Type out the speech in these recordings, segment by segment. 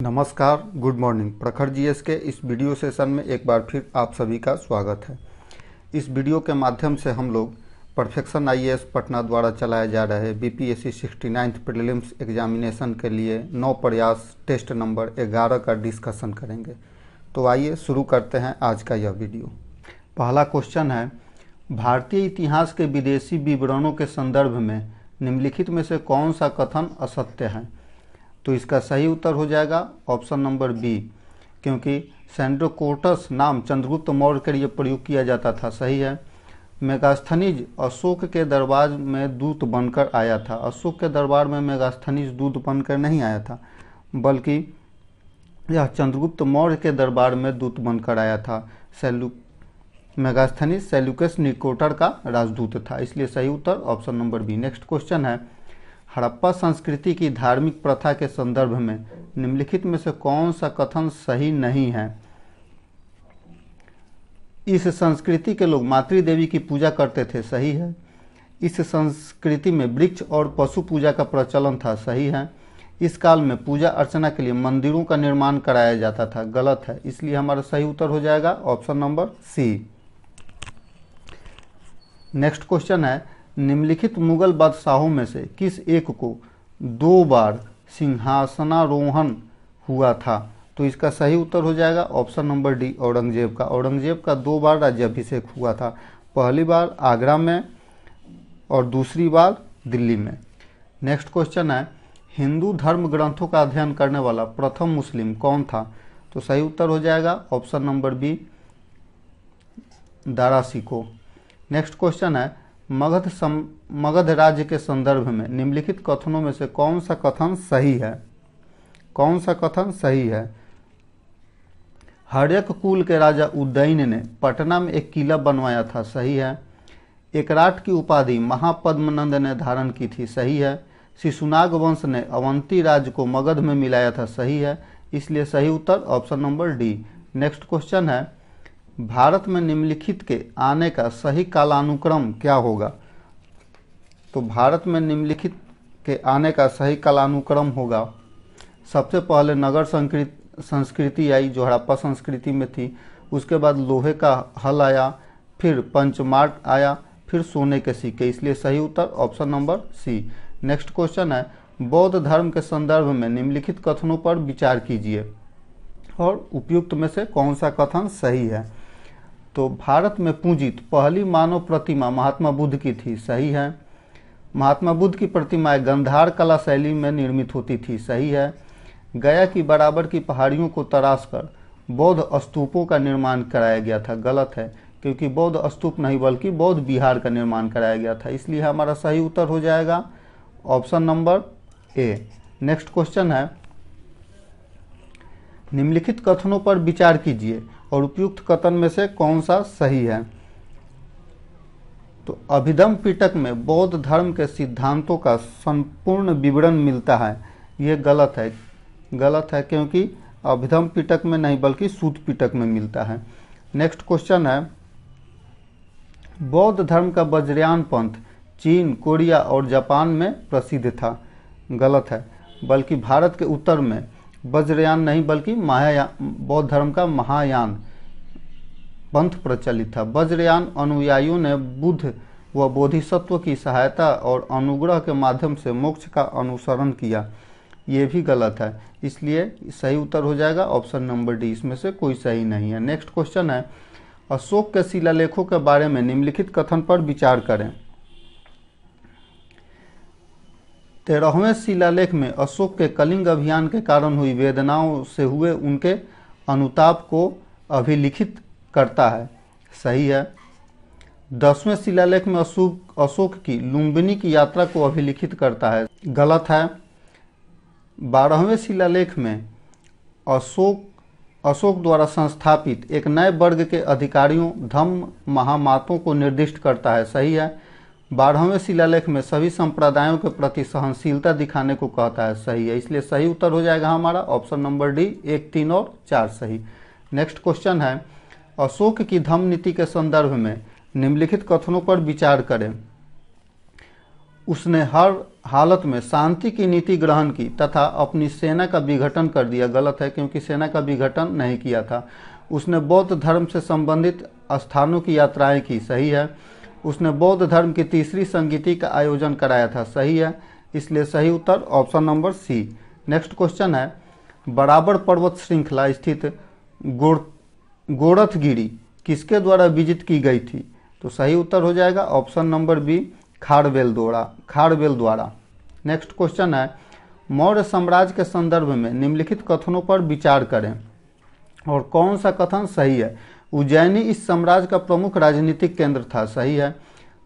नमस्कार, good morning. प्रखर GS के इस वीडियो सेशन में एक बार फिर आप सभी का स्वागत है। इस वीडियो के माध्यम से हम लोग परफेक्शन आईएएस पटना द्वारा चलाए जा रहे बीपीएससी 69th प्रीलिम्स एग्जामिनेशन के लिए 9 प्रयास टेस्ट नंबर 11 का डिस्कशन करेंगे। तो आइए शुरू करते हैं आज का यह वीडियो। पहला क्वेश्चन है, भारतीय इतिहास के विदेशी विवरणों के संदर्भ में निम्नलिखित में से कौन सा कथन असत्य है? तो इसका सही उत्तर हो जाएगा ऑप्शन नंबर बी, क्योंकि सेंड्रोकोटस नाम चंद्रगुप्त मौर्य के लिए प्रयोग किया जाता था। सही है। मेगास्थनीज अशोक के दरबार में दूत बनकर आया था। अशोक के दरबार में मेगास्थनीज दूत बनकर नहीं आया था, बल्कि यह चंद्रगुप्त मौर्य के दरबार में दूत बनकर आया था। मेगास्थनीज सेल्यूकस निकोटर का राजदूत था, इसलिए सही उत्तर option number B. Next question है, हड़प्पा संस्कृति की धार्मिक प्रथा के संदर्भ में निम्नलिखित में से कौन सा कथन सही नहीं है? इस संस्कृति के लोग मातृदेवी की पूजा करते थे। सही है। इस संस्कृति में वृक्ष और पशु पूजा का प्रचलन था। सही है। इस काल में पूजा अर्चना के लिए मंदिरों का निर्माण कराया जाता था। गलत है, इसलिए हमारा सही उत्तर हो जाएगा option number C. Next question है, निम्नलिखित मुगल बादशाहों में से किस एक को 2 बार सिंहासनारोहण हुआ था? तो इसका सही उत्तर हो जाएगा ऑप्शन नंबर डी, औरंगजेब का। औरंगजेब का 2 बार राज्याभिषेक हुआ था, पहली बार आगरा में और दूसरी बार दिल्ली में। नेक्स्ट क्वेश्चन है, हिंदू धर्म ग्रंथों का अध्ययन करने वाला प्रथम मुस्लिम कौन था? तो सही उत्तर हो जाएगा option number B, Dara Shikoh. Next question है, मगध राज्य के संदर्भ में निम्नलिखित कथनों में से कौन सा कथन सही है? कौन सा कथन सही है? हर्यक कुल के राजा उदयन ने पटना में एक किला बनवाया था। सही है। एकराट की उपाधि महापद्मनंद ने धारण की थी। सही है। शिशुनाग वंश ने अवंती राज्य को मगध में मिलाया था। सही है, इसलिए सही उत्तर option number D. Next question है, भारत में निम्नलिखित के आने का सही कालानुक्रम क्या होगा? तो भारत में निम्नलिखित के आने का सही कालानुक्रम होगा, सबसे पहले नगर संस्कृति आई जो हड़प्पा संस्कृति में थी, उसके बाद लोहे का हल आया, फिर पंचमार्ग आया, फिर सोने के सिक्के, इसलिए सही उत्तर option number C. Next question है, बौद्ध धर्म के संदर्भ में निम्नलिखित कथनों पर विचार कीजिए और उपयुक्त में से कौन सा कथन सही है? तो भारत में पूजित पहली मानव प्रतिमा महात्मा बुद्ध की थी। सही है। महात्मा बुद्ध की प्रतिमाएं गंधार कला शैली में निर्मित होती थी। सही है। गया की बराबर की पहाड़ियों को तराशकर बौद्ध स्तूपों का निर्माण कराया गया था। गलत है, क्योंकि बौद्ध स्तूप नहीं बल्कि बौद्ध विहार का निर्माण कराया गया था, इसलिए हमारा सही उत्तर हो जाएगा option number A. Next question है, निम्नलिखित कथनों पर विचार कीजिए और उपयुक्त कथन में से कौन सा सही है? तो अभिधम पिटक में बौद्ध धर्म के सिद्धांतों का संपूर्ण विवरण मिलता है। ये गलत है। गलत है, क्योंकि अभिधम पिटक में नहीं बल्कि सूत पिटक में मिलता है। नेक्स्ट क्वेश्चन है, बौद्ध धर्म का वज्रयान पंथ चीन, कोरिया और जापान में प्रसिद्ध था। गलत है, बल्कि भारत के उत्तर में वज्रयान नहीं बल्कि महायान, बौद्ध धर्म का महायान पंथ प्रचलित था। वज्रयान अनुयायियों ने बुद्ध व बोधिसत्व की सहायता और अनुग्रह के माध्यम से मोक्ष का अनुसरण किया। ये भी गलत है, इसलिए सही उत्तर हो जाएगा ऑप्शन नंबर डी, इसमें से कोई सही नहीं है। नेक्स्ट क्वेश्चन है, अशोक के शिलालेखों के बारे में निम्नलिखित कथन पर विचार करें। 13वें शिलालेख में अशोक के कलिंग अभियान के कारण हुई वेदनाओं से हुए उनके अनुताप को अभिलिखित करता है। सही है। 10वें शिलालेख में अशोक की लुम्बिनी की यात्रा को अभिलिखित करता है। गलत है। 12वें शिलालेख में अशोक द्वारा संस्थापित एक नए वर्ग के अधिकारियों धम्म महामातों को निर्दिष्ट करता है। सही है। 12वें शिलालेख में सभी संप्रदायों के प्रति सहनशीलता दिखाने को कहता है। सही है, इसलिए सही उत्तर हो जाएगा हमारा ऑप्शन नंबर डी, 1, 3 और 4 सही। नेक्स्ट क्वेश्चन है, अशोक की धम्म नीति के संदर्भ में निम्नलिखित कथनों पर विचार करें। उसने हर हालत में शांति की नीति ग्रहण की तथा अपनी सेना का विघटन कर दिया। गलत है, क्योंकि सेना का विघटन नहीं किया था। उसने बौद्ध धर्म से संबंधित स्थानों की यात्राएं की। सही है। उसने बौद्ध धर्म की तीसरी संगीति का आयोजन कराया था। सही है, इसलिए सही उत्तर option number C. Next question है, बराबर पर्वत श्रृंखला स्थित गोरखगिरी किसके द्वारा विजित की गई थी? तो सही उत्तर हो जाएगा ऑप्शन नंबर बी, खारवेल द्वारा। नेक्स्ट क्वेश्चन है, मौर्य साम्राज्य के संदर्भ में निम्नलिखित कथनों पर विचार करें और कौन सा कथन सही है? उज्जैनी इस साम्राज्य का प्रमुख राजनीतिक केंद्र था। सही है।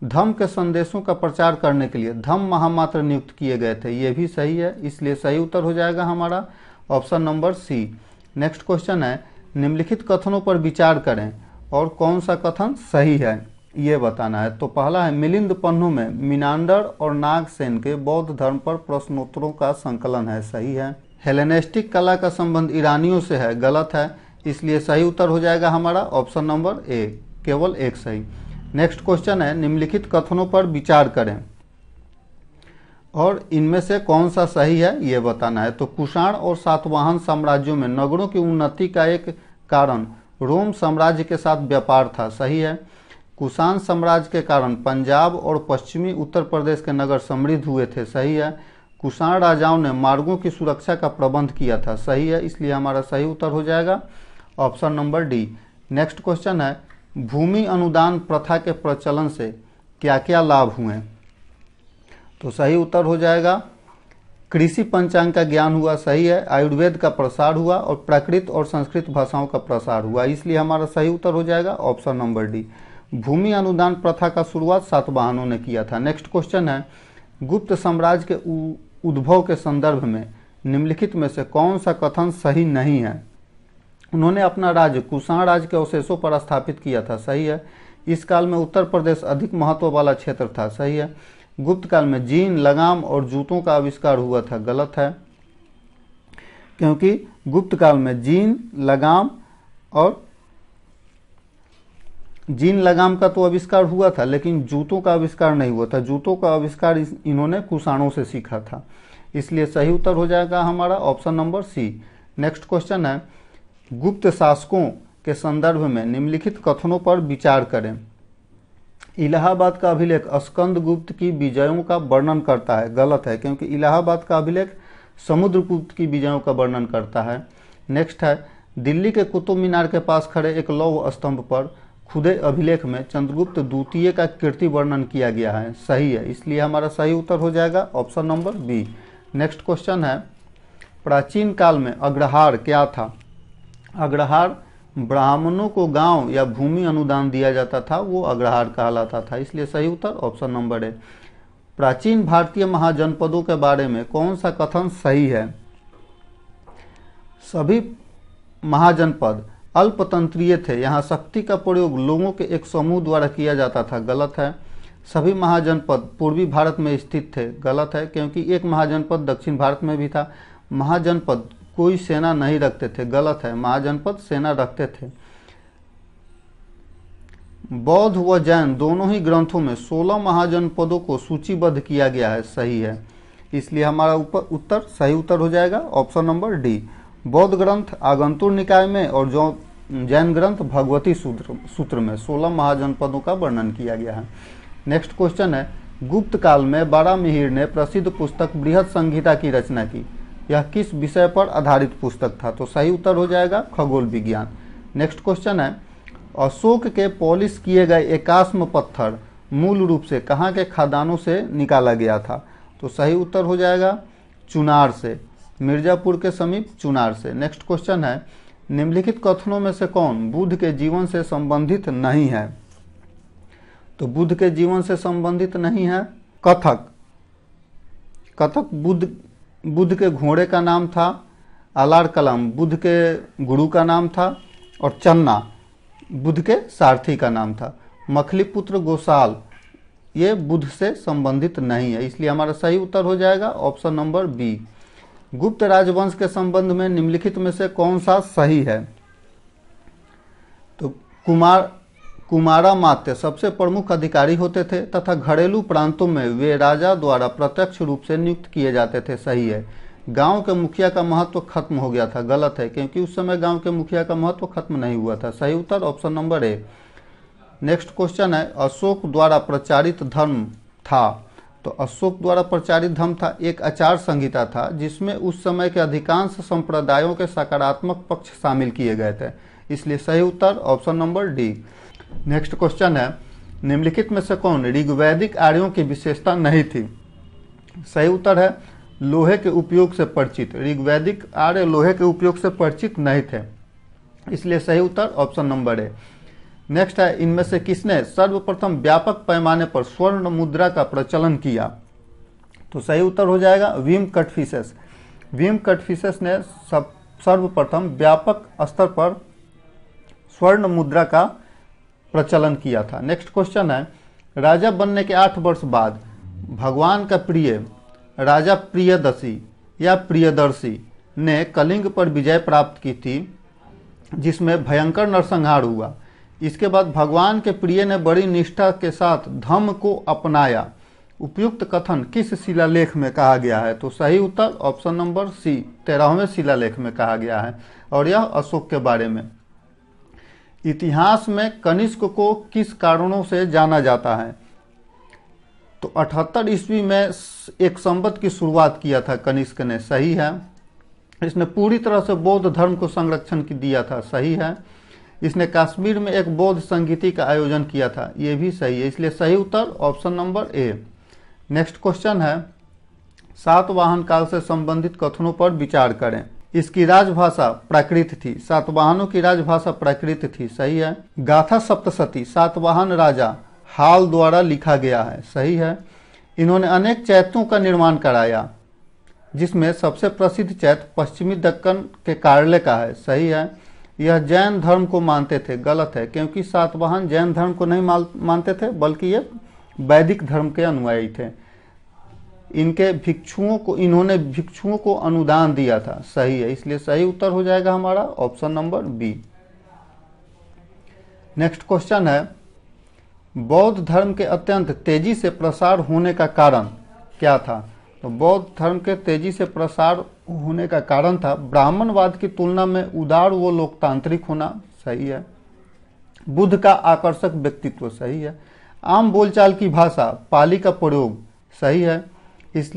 धम्म के संदेशों का प्रचार करने के लिए धम्म महामात्र नियुक्त किए गए थे। ये भी सही है, इसलिए सही उत्तर हो जाएगा हमारा option number C. Next question है, निम्नलिखित कथनों पर विचार करें और कौन सा कथन सही है ये बताना है। तो पहला है, मिलिंद पन्नों में मिनांडर और नागसेन के बौद्ध धर्म पर प्रश्नोत्तरों का संकलन है। सही है। हेलेनिस्टिक कला का संबंध ईरानियों से है। गलत है, इसलिए सही उत्तर हो जाएगा हमारा ऑप्शन नंबर ए, केवल एक सही। नेक्स्ट क्वेश्चन है, निम्नलिखित कथनों पर विचार करें और इनमें से कौन सा सही है ये बताना है। तो कुषाण और सातवाहन साम्राज्यों में नगरों की उन्नति का एक कारण रोम साम्राज्य के साथ व्यापार था। सही है। कुषाण साम्राज्य के कारण पंजाब और पश्चिमी उत्तर प्रदेश के नगर समृद्ध हुए थे। सही है। कुषाण राजाओं ने मार्गों की सुरक्षा का प्रबंध किया था। सही है, इसलिए हमारा सही उत्तर हो जाएगा option number D. Next question है, भूमि अनुदान प्रथा के प्रचलन से क्या क्या लाभ हुए? तो सही उत्तर हो जाएगा, कृषि पंचांग का ज्ञान हुआ। सही है। आयुर्वेद का प्रसार हुआ और प्राकृत और संस्कृत भाषाओं का प्रसार हुआ, इसलिए हमारा सही उत्तर हो जाएगा ऑप्शन नंबर डी। भूमि अनुदान प्रथा का शुरुआत सातवाहनों ने किया था। नेक्स्ट क्वेश्चन है, गुप्त साम्राज्य के उद्भव के संदर्भ में निम्नलिखित में से कौन सा कथन सही नहीं है? उन्होंने अपना राज्य कुषाण राज्य के अवशेषों पर स्थापित किया था। सही है। इस काल में उत्तर प्रदेश अधिक महत्व वाला क्षेत्र था। सही है। गुप्त काल में जीन, लगाम और जूतों का आविष्कार हुआ था। गलत है, क्योंकि गुप्त काल में जीन लगाम का तो आविष्कार हुआ था, लेकिन जूतों का आविष्कार नहीं हुआ था। जूतों का आविष्कार इन्होंने कुषाणों से सीखा था, इसलिए सही उत्तर हो जाएगा हमारा option number C. Next question है, गुप्त शासकों के संदर्भ में निम्नलिखित कथनों पर विचार करें। इलाहाबाद का अभिलेख स्कंदगुप्त की विजयों का वर्णन करता है। गलत है, क्योंकि इलाहाबाद का अभिलेख समुद्रगुप्त की विजयों का वर्णन करता है। नेक्स्ट है, दिल्ली के कुतुब मीनार के पास खड़े एक लौह स्तंभ पर खुदे अभिलेख में चंद्रगुप्त द्वितीय का कीर्ति वर्णन किया गया है। सही है, इसलिए हमारा सही उत्तर हो जाएगा option number B. Next question है, प्राचीन काल में अग्रहार क्या था? अग्रहार ब्राह्मणों को गांव या भूमि अनुदान दिया जाता था, वो अग्रहार कहलाता था, इसलिए सही उत्तर ऑप्शन नंबर ए। प्राचीन भारतीय महाजनपदों के बारे में कौन सा कथन सही है? सभी महाजनपद अल्पतंत्रीय थे, यहाँ शक्ति का प्रयोग लोगों के एक समूह द्वारा किया जाता था। गलत है। सभी महाजनपद पूर्वी भारत में स्थित थे। गलत है, क्योंकि एक महाजनपद दक्षिण भारत में भी था। महाजनपद कोई सेना नहीं रखते थे। गलत है, महाजनपद सेना रखते थे। बौद्ध व जैन दोनों ही ग्रंथों में 16 महाजनपदों को सूचीबद्ध किया गया है। सही है, इसलिए हमारा उत्तर सही उत्तर हो जाएगा ऑप्शन नंबर डी। बौद्ध ग्रंथ आगंतुर निकाय में और जो जैन ग्रंथ भगवती सूत्र में 16 महाजनपदों का वर्णन किया गया है। नेक्स्ट क्वेश्चन है, गुप्त काल में बारामिहिर ने प्रसिद्ध पुस्तक बृहद संहिता की रचना की। यह किस विषय पर आधारित पुस्तक था? तो सही उत्तर हो जाएगा खगोल विज्ञान। नेक्स्ट क्वेश्चन है, अशोक के पॉलिश किए गए एकास्म पत्थर मूल रूप से कहाँ के खदानों से निकाला गया था? तो सही उत्तर हो जाएगा चुनार से, मिर्जापुर के समीप चुनार से। नेक्स्ट क्वेश्चन है, निम्नलिखित कथनों में से कौन बुद्ध के जीवन से संबंधित नहीं है? तो बुद्ध के जीवन से संबंधित नहीं है कथक बुद्ध के घोड़े का नाम था। आलार कलाम बुद्ध के गुरु का नाम था और चन्ना बुद्ध के सारथी का नाम था। मखलीपुत्र गोसाल ये बुद्ध से संबंधित नहीं है, इसलिए हमारा सही उत्तर हो जाएगा ऑप्शन नंबर बी। गुप्त राजवंश के संबंध में निम्नलिखित में से कौन सा सही है? तो कुमारामात्य सबसे प्रमुख अधिकारी होते थे तथा घरेलू प्रांतों में वे राजा द्वारा प्रत्यक्ष रूप से नियुक्त किए जाते थे। सही है। गांव के मुखिया का महत्व खत्म हो गया था। गलत है, क्योंकि उस समय गांव के मुखिया का महत्व खत्म नहीं हुआ था। सही उत्तर option number A. Next question है, अशोक द्वारा प्रचारित धर्म था। तो अशोक द्वारा प्रचारित धर्म था एक आचार संहिता था जिसमें उस समय के अधिकांश संप्रदायों के सकारात्मक पक्ष शामिल किए गए थे। इसलिए सही उत्तर option number D. Next question है, निम्नलिखित में से कौन ऋग्वैदिक आर्यों की विशेषता नहीं थी? सही उत्तर है लोहे के उपयोग से परिचित। ऋग्वैदिक आर्य लोहे के उपयोग से परिचित नहीं थे, इसलिए सही उत्तर ऑप्शन नंबर ए। नेक्स्ट है, इनमें से किसने सर्वप्रथम व्यापक पैमाने पर स्वर्ण मुद्रा का प्रचलन किया? तो सही उत्तर हो जाएगा विम कटफिसेस। विम कटफिसेस ने सर्वप्रथम व्यापक स्तर पर स्वर्ण मुद्रा का प्रचलन किया था। नेक्स्ट क्वेश्चन है, राजा बनने के 8 वर्ष बाद भगवान का प्रिय राजा प्रियदर्शी या प्रियदर्शी ने कलिंग पर विजय प्राप्त की थी जिसमें भयंकर नरसंहार हुआ। इसके बाद भगवान के प्रिय ने बड़ी निष्ठा के साथ धम्म को अपनाया। उपयुक्त कथन किस शिलालेख में कहा गया है? तो सही उत्तर ऑप्शन नंबर सी 13वें शिलालेख में कहा गया है और यह अशोक के बारे में। इतिहास में कनिष्क को किस कारणों से जाना जाता है? तो 78 ईस्वी में एक संवत की शुरुआत किया था कनिष्क ने। सही है। इसने पूरी तरह से बौद्ध धर्म को संरक्षण दिया था। सही है। इसने कश्मीर में एक बौद्ध संगीति का आयोजन किया था। यह भी सही है, इसलिए सही उत्तर option number A. Next question है, सातवाहन काल से संबंधित कथनों पर विचार करें। इसकी राजभाषा प्राकृत थी। सातवाहनों की राजभाषा प्राकृत थी। सही है। गाथा सप्तशती सातवाहन राजा हाल द्वारा लिखा गया है। सही है। इन्होंने अनेक चैत्यों का निर्माण कराया जिसमें सबसे प्रसिद्ध चैत्य पश्चिमी दक्कन के कार्ले का है। सही है। यह जैन धर्म को मानते थे। गलत है, क्योंकि सातवाहन जैन धर्म को नहीं मानते थे बल्कि ये वैदिक धर्म के अनुयायी थे। इन्होंने भिक्षुओं को अनुदान दिया था। सही है, इसलिए सही उत्तर हो जाएगा हमारा option number B. Next question है, बौद्ध धर्म के अत्यंत तेजी से प्रसार होने का कारण क्या था? तो बौद्ध धर्म के तेजी से प्रसार होने का कारण था ब्राह्मणवाद की तुलना में उदार व लोकतांत्रिक होना। सही है। बुद्ध का आकर्षक व्यक्तित्व। सही है। आम बोलचाल की भाषा पाली का प्रयोग। सही है। इस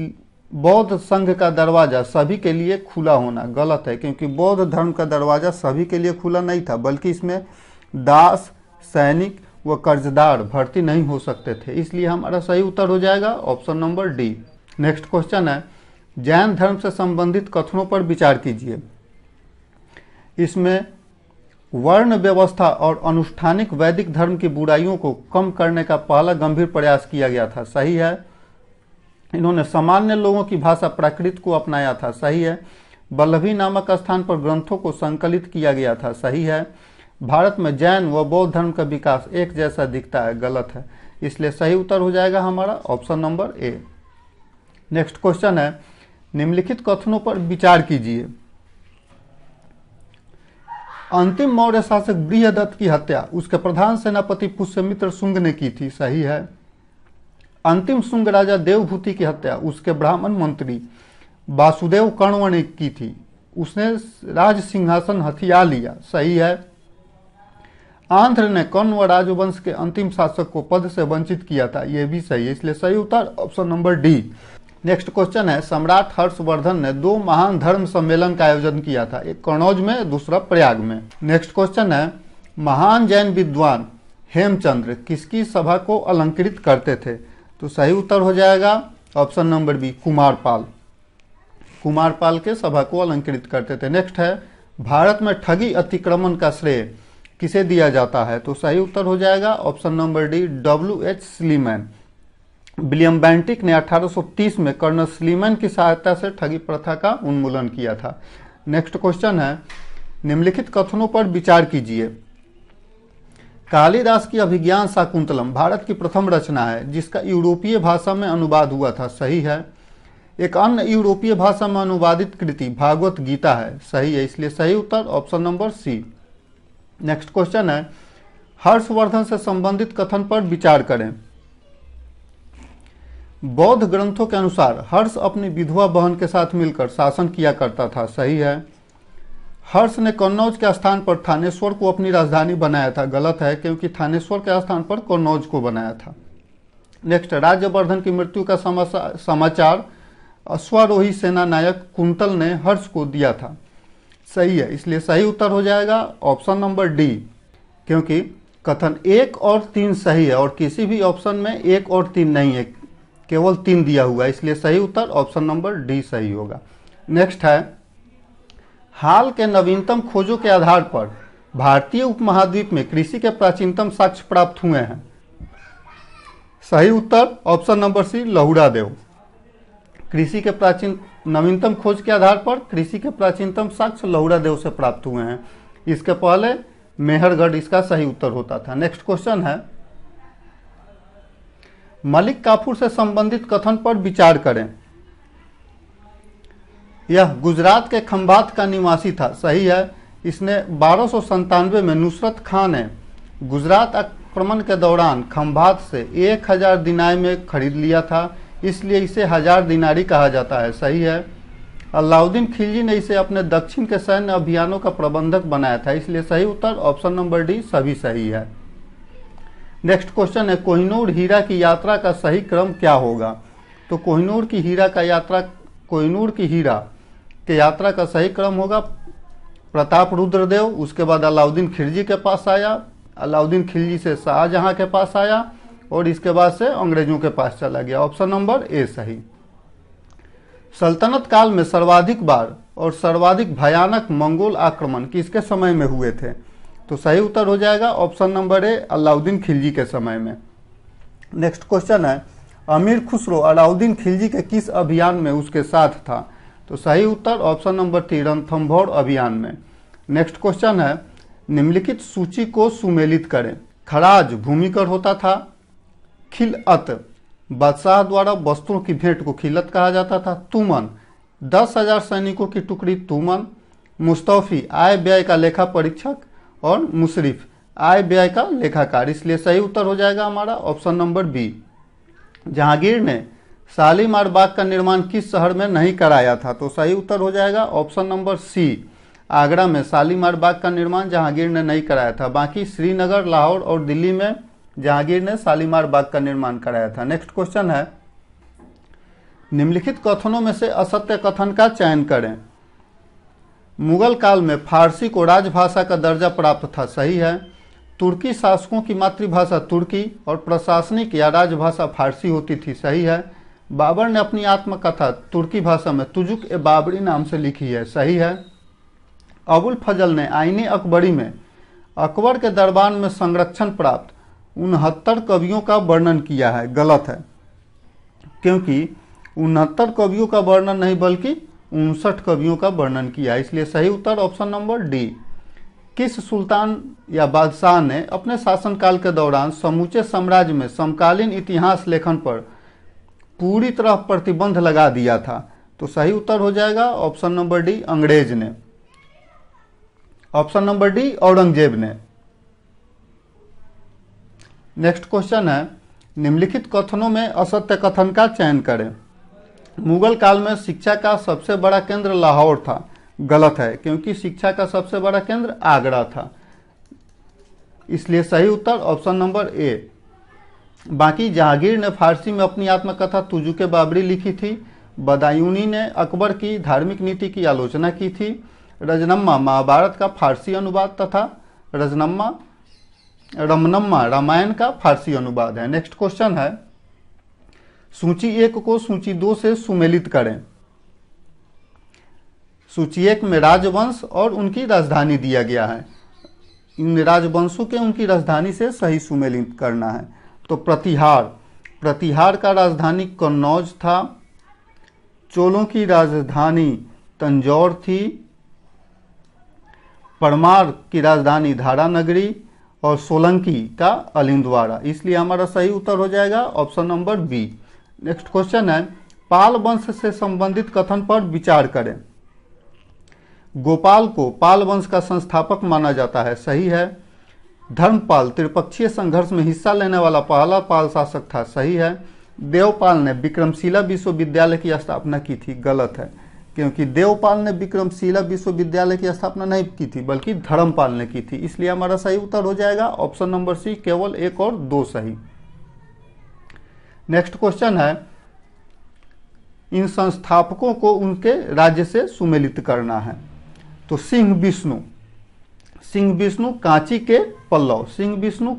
बौद्ध संघ का दरवाजा सभी के लिए खुला होना। गलत है, क्योंकि बौद्ध धर्म का दरवाजा सभी के लिए खुला नहीं था बल्कि इसमें दास, सैनिक व कर्जदार भर्ती नहीं हो सकते थे। इसलिए हमारा सही उत्तर हो जाएगा option number D. Next question है, जैन धर्म से संबंधित कथनों पर विचार कीजिए। इसमें वर्ण व्यवस्था और अनुष्ठानिक वैदिक धर्म की बुराइयों को कम करने का पहला गंभीर प्रयास किया गया था। सही है। इन्होंने सामान्य लोगों की भाषा प्राकृत को अपनाया था। सही है। वल्लभी नामक स्थान पर ग्रंथों को संकलित किया गया था। सही है। भारत में जैन व बौद्ध धर्म का विकास एक जैसा दिखता है। गलत है, इसलिए सही उत्तर हो जाएगा हमारा option number A. Next question है, निम्नलिखित कथनों पर विचार कीजिए। अंतिम मौर्य शासक बृहदत्त की हत्या उसके प्रधान सेनापति पुष्यमित्र शुंग ने की थी। सही है। अंतिम शुंग राजा देवभूति की हत्या उसके ब्राह्मण मंत्री वासुदेव कण्व ने की थी। उसने राज सिंहासन हथिया लिया। सही है। आंध्र ने कण्व राजवंश के अंतिम शासक को पद से वंचित किया था। यह भी सही है, इसलिए सही उत्तर option number D. Next question है, सम्राट हर्षवर्धन ने 2 महान धर्म सम्मेलन का आयोजन किया था, एक कन्नौज में दूसरा प्रयाग में। नेक्स्ट क्वेश्चन है, महान जैन विद्वान हेमचंद्र किसकी सभा को अलंकृत करते थे? तो सही उत्तर हो जाएगा option number B, Kumarpal. Kumarpal के सभा को अलंकृत करते थे। नेक्स्ट है, भारत में ठगी अतिक्रमण का श्रेय किसे दिया जाता है? तो सही उत्तर हो जाएगा option number D, WH Sleeman. William Bentinck ने 1830 में कर्नल स्लीमैन की सहायता से ठगी प्रथा का उन्मूलन किया था। नेक्स्ट क्वेश्चन है, निम्नलिखित कथनों पर विचार कीजिए। कालिदास की अभिज्ञान शाकुंतलम भारत की प्रथम रचना है जिसका यूरोपीय भाषा में अनुवाद हुआ था। सही है। एक अन्य यूरोपीय भाषा में अनुवादित कृति भागवत गीता है। सही है, इसलिए सही उत्तर option number C. Next question है, हर्षवर्धन से संबंधित कथन पर विचार करें। बौद्ध ग्रंथों के अनुसार हर्ष अपनी विधवा बहन के साथ मिलकर शासन किया करता था। सही है। हर्ष ने कन्नौज के स्थान पर थानेश्वर को अपनी राजधानी बनाया था। गलत है, क्योंकि थानेश्वर के स्थान पर कन्नौज को बनाया था। नेक्स्ट, राज्यवर्धन की मृत्यु का समाचार अश्वारोही सेना नायक कुंतल ने हर्ष को दिया था। सही है, इसलिए सही उत्तर हो जाएगा ऑप्शन नंबर डी, क्योंकि कथन 1 और 3 सही है और किसी भी ऑप्शन में 1 और 3 नहीं है, केवल 3 दिया हुआ है, इसलिए सही उत्तर ऑप्शन नंबर डी सही होगा। नेक्स्ट है, हाल के नवीनतम खोजों के आधार पर भारतीय उपमहाद्वीप में कृषि के प्राचीनतम साक्ष्य प्राप्त हुए हैं। सही उत्तर ऑप्शन नंबर सी, लहुड़ा देव। कृषि के प्राचीन नवीनतम खोज के आधार पर कृषि के प्राचीनतम साक्ष्य लहुड़ा देव से प्राप्त हुए हैं। इसके पहले मेहरगढ़ इसका सही उत्तर होता था। नेक्स्ट क्वेश्चन है, मलिक काफूर से संबंधित कथन पर विचार करें। यह गुजरात के खंभात का निवासी था। सही है। इसने 1297 में नुसरत खान ने गुजरात आक्रमण के दौरान खंभात से 1000 दिनार में खरीद लिया था, इसलिए इसे 1000 दिनारी कहा जाता है। सही है। अलाउद्दीन खिलजी ने इसे अपने दक्षिण के सैन्य अभियानों का प्रबंधक बनाया था, इसलिए सही उत्तर ऑप्शन नंबर डी सभी सही है। नेक्स्ट क्वेश्चन है, कोहिनूर हीरा की यात्रा का सही क्रम क्या होगा। तो कोहिनूर की हीरा के यात्रा का सही क्रम होगा, प्रताप रुद्रदेव, उसके बाद अलाउद्दीन खिलजी के पास आया, अलाउद्दीन खिलजी से शाहजहां के पास आया और इसके बाद से अंग्रेजों के पास चला गया। ऑप्शन नंबर ए सही। सल्तनत काल में सर्वाधिक बार और सर्वाधिक भयानक मंगोल आक्रमण किसके समय में हुए थे। तो सही उत्तर हो जाएगा ऑप्शन नंबर ए, अलाउद्दीन खिलजी के समय में। नेक्स्ट क्वेश्चन है, अमीर खुसरो अलाउद्दीन खिलजी के किस अभियान में उसके साथ था। तो सही उत्तर ऑप्शन नंबर 3, रणथंभौर अभियान में। नेक्स्ट क्वेश्चन है, निम्नलिखित सूची को सुमेलित करें। खराज भूमिकर होता था। खिलअत, बादशाह द्वारा वस्त्रों की भेंट को खिलत कहा जाता था। तुमन, 10,000 सैनिकों की टुकड़ी तुमन। मुस्तौफी, आय व्यय का लेखा परीक्षक। और मुशरिफ, आय व्यय का लेखाकार। इसलिए सही उत्तर हो जाएगा हमारा ऑप्शन नंबर बी। जहांगीर ने शालीमार बाग का निर्माण किस शहर में नहीं कराया था। तो सही उत्तर हो जाएगा ऑप्शन नंबर सी, आगरा में शालीमार बाग का निर्माण जहांगीर ने नहीं कराया था। बाकी श्रीनगर, लाहौर और दिल्ली में जहांगीर ने शालीमार बाग का निर्माण कराया था। नेक्स्ट क्वेश्चन है, निम्नलिखित कथनों में से असत्य कथन का चयन करें। मुगल काल में फारसी को राजभाषा का दर्जा प्राप्त था। सही है। तुर्की शासकों की मातृभाषा तुर्की और प्रशासनिक या राजभाषा फारसी होती थी। सही है। बाबर ने अपनी आत्मकथा तुर्की भाषा में तुजुक ए बाबरी नाम से लिखी है। सही है। अबुल फजल ने आईने अकबरी में अकबर के दरबार में संरक्षण प्राप्त 69 कवियों का वर्णन किया है। गलत है, क्योंकि 69 कवियों का वर्णन नहीं बल्कि 59 कवियों का वर्णन किया है। इसलिए सही उत्तर ऑप्शन नंबर डी। किस सुल्तान या बादशाह ने अपने शासनकाल के दौरान समूचे साम्राज्य में समकालीन इतिहास लेखन पर पूरी तरह प्रतिबंध लगा दिया था। तो सही उत्तर हो जाएगा ऑप्शन नंबर डी, अंग्रेज ने। ऑप्शन नंबर डी, औरंगजेब ने। नेक्स्ट क्वेश्चन है, निम्नलिखित कथनों में असत्य कथन का चयन करें। मुगल काल में शिक्षा का सबसे बड़ा केंद्र लाहौर था। गलत है, क्योंकि शिक्षा का सबसे बड़ा केंद्र आगरा था। इसलिए सही उत्तर ऑप्शन नंबर ए। बाकी जहांगीर ने फारसी में अपनी आत्मकथा तुजुके बाबरी लिखी थी। बदायूनी ने अकबर की धार्मिक नीति की आलोचना की थी। रजनम्मा महाभारत का फारसी अनुवाद तथा रमनम्मा रामायण का फारसी अनुवाद है। नेक्स्ट क्वेश्चन है, सूची 1 को सूची 2 से सुमेलित करें। सूची 1 में राजवंश और उनकी राजधानी दिया गया है। इन राजवंशों के उनकी राजधानी से सही सुमेलित करना है। तो प्रतिहार का राजधानी कन्नौज था। चोलों की राजधानी तंजौर थी। परमार की राजधानी धारानगरी और सोलंकी का अलिंदवाड़ा। इसलिए हमारा सही उत्तर हो जाएगा option number B. Next question है, पाल वंश से संबंधित कथन पर विचार करें। गोपाल को पाल वंश का संस्थापक माना जाता है। सही है। धर्मपाल त्रिपक्षीय संघर्ष में हिस्सा लेने वाला पहला पाल शासक था, सही है। देवपाल ने विक्रमशिला विश्वविद्यालय की स्थापना की थी, गलत है, क्योंकि देवपाल ने विक्रमशिला विश्वविद्यालय की स्थापना नहीं की थी बल्कि धर्मपाल ने की थी। इसलिए हमारा सही उत्तर हो जाएगा ऑप्शन नंबर सी, केवल 1 और 2 सही। नेक्स्ट क्वेश्चन है, इन संस्थापकों को उनके राज्य से सुमेलित करना है। तो सिंह विष्णु कांची के पल्लव, सिंह विष्णु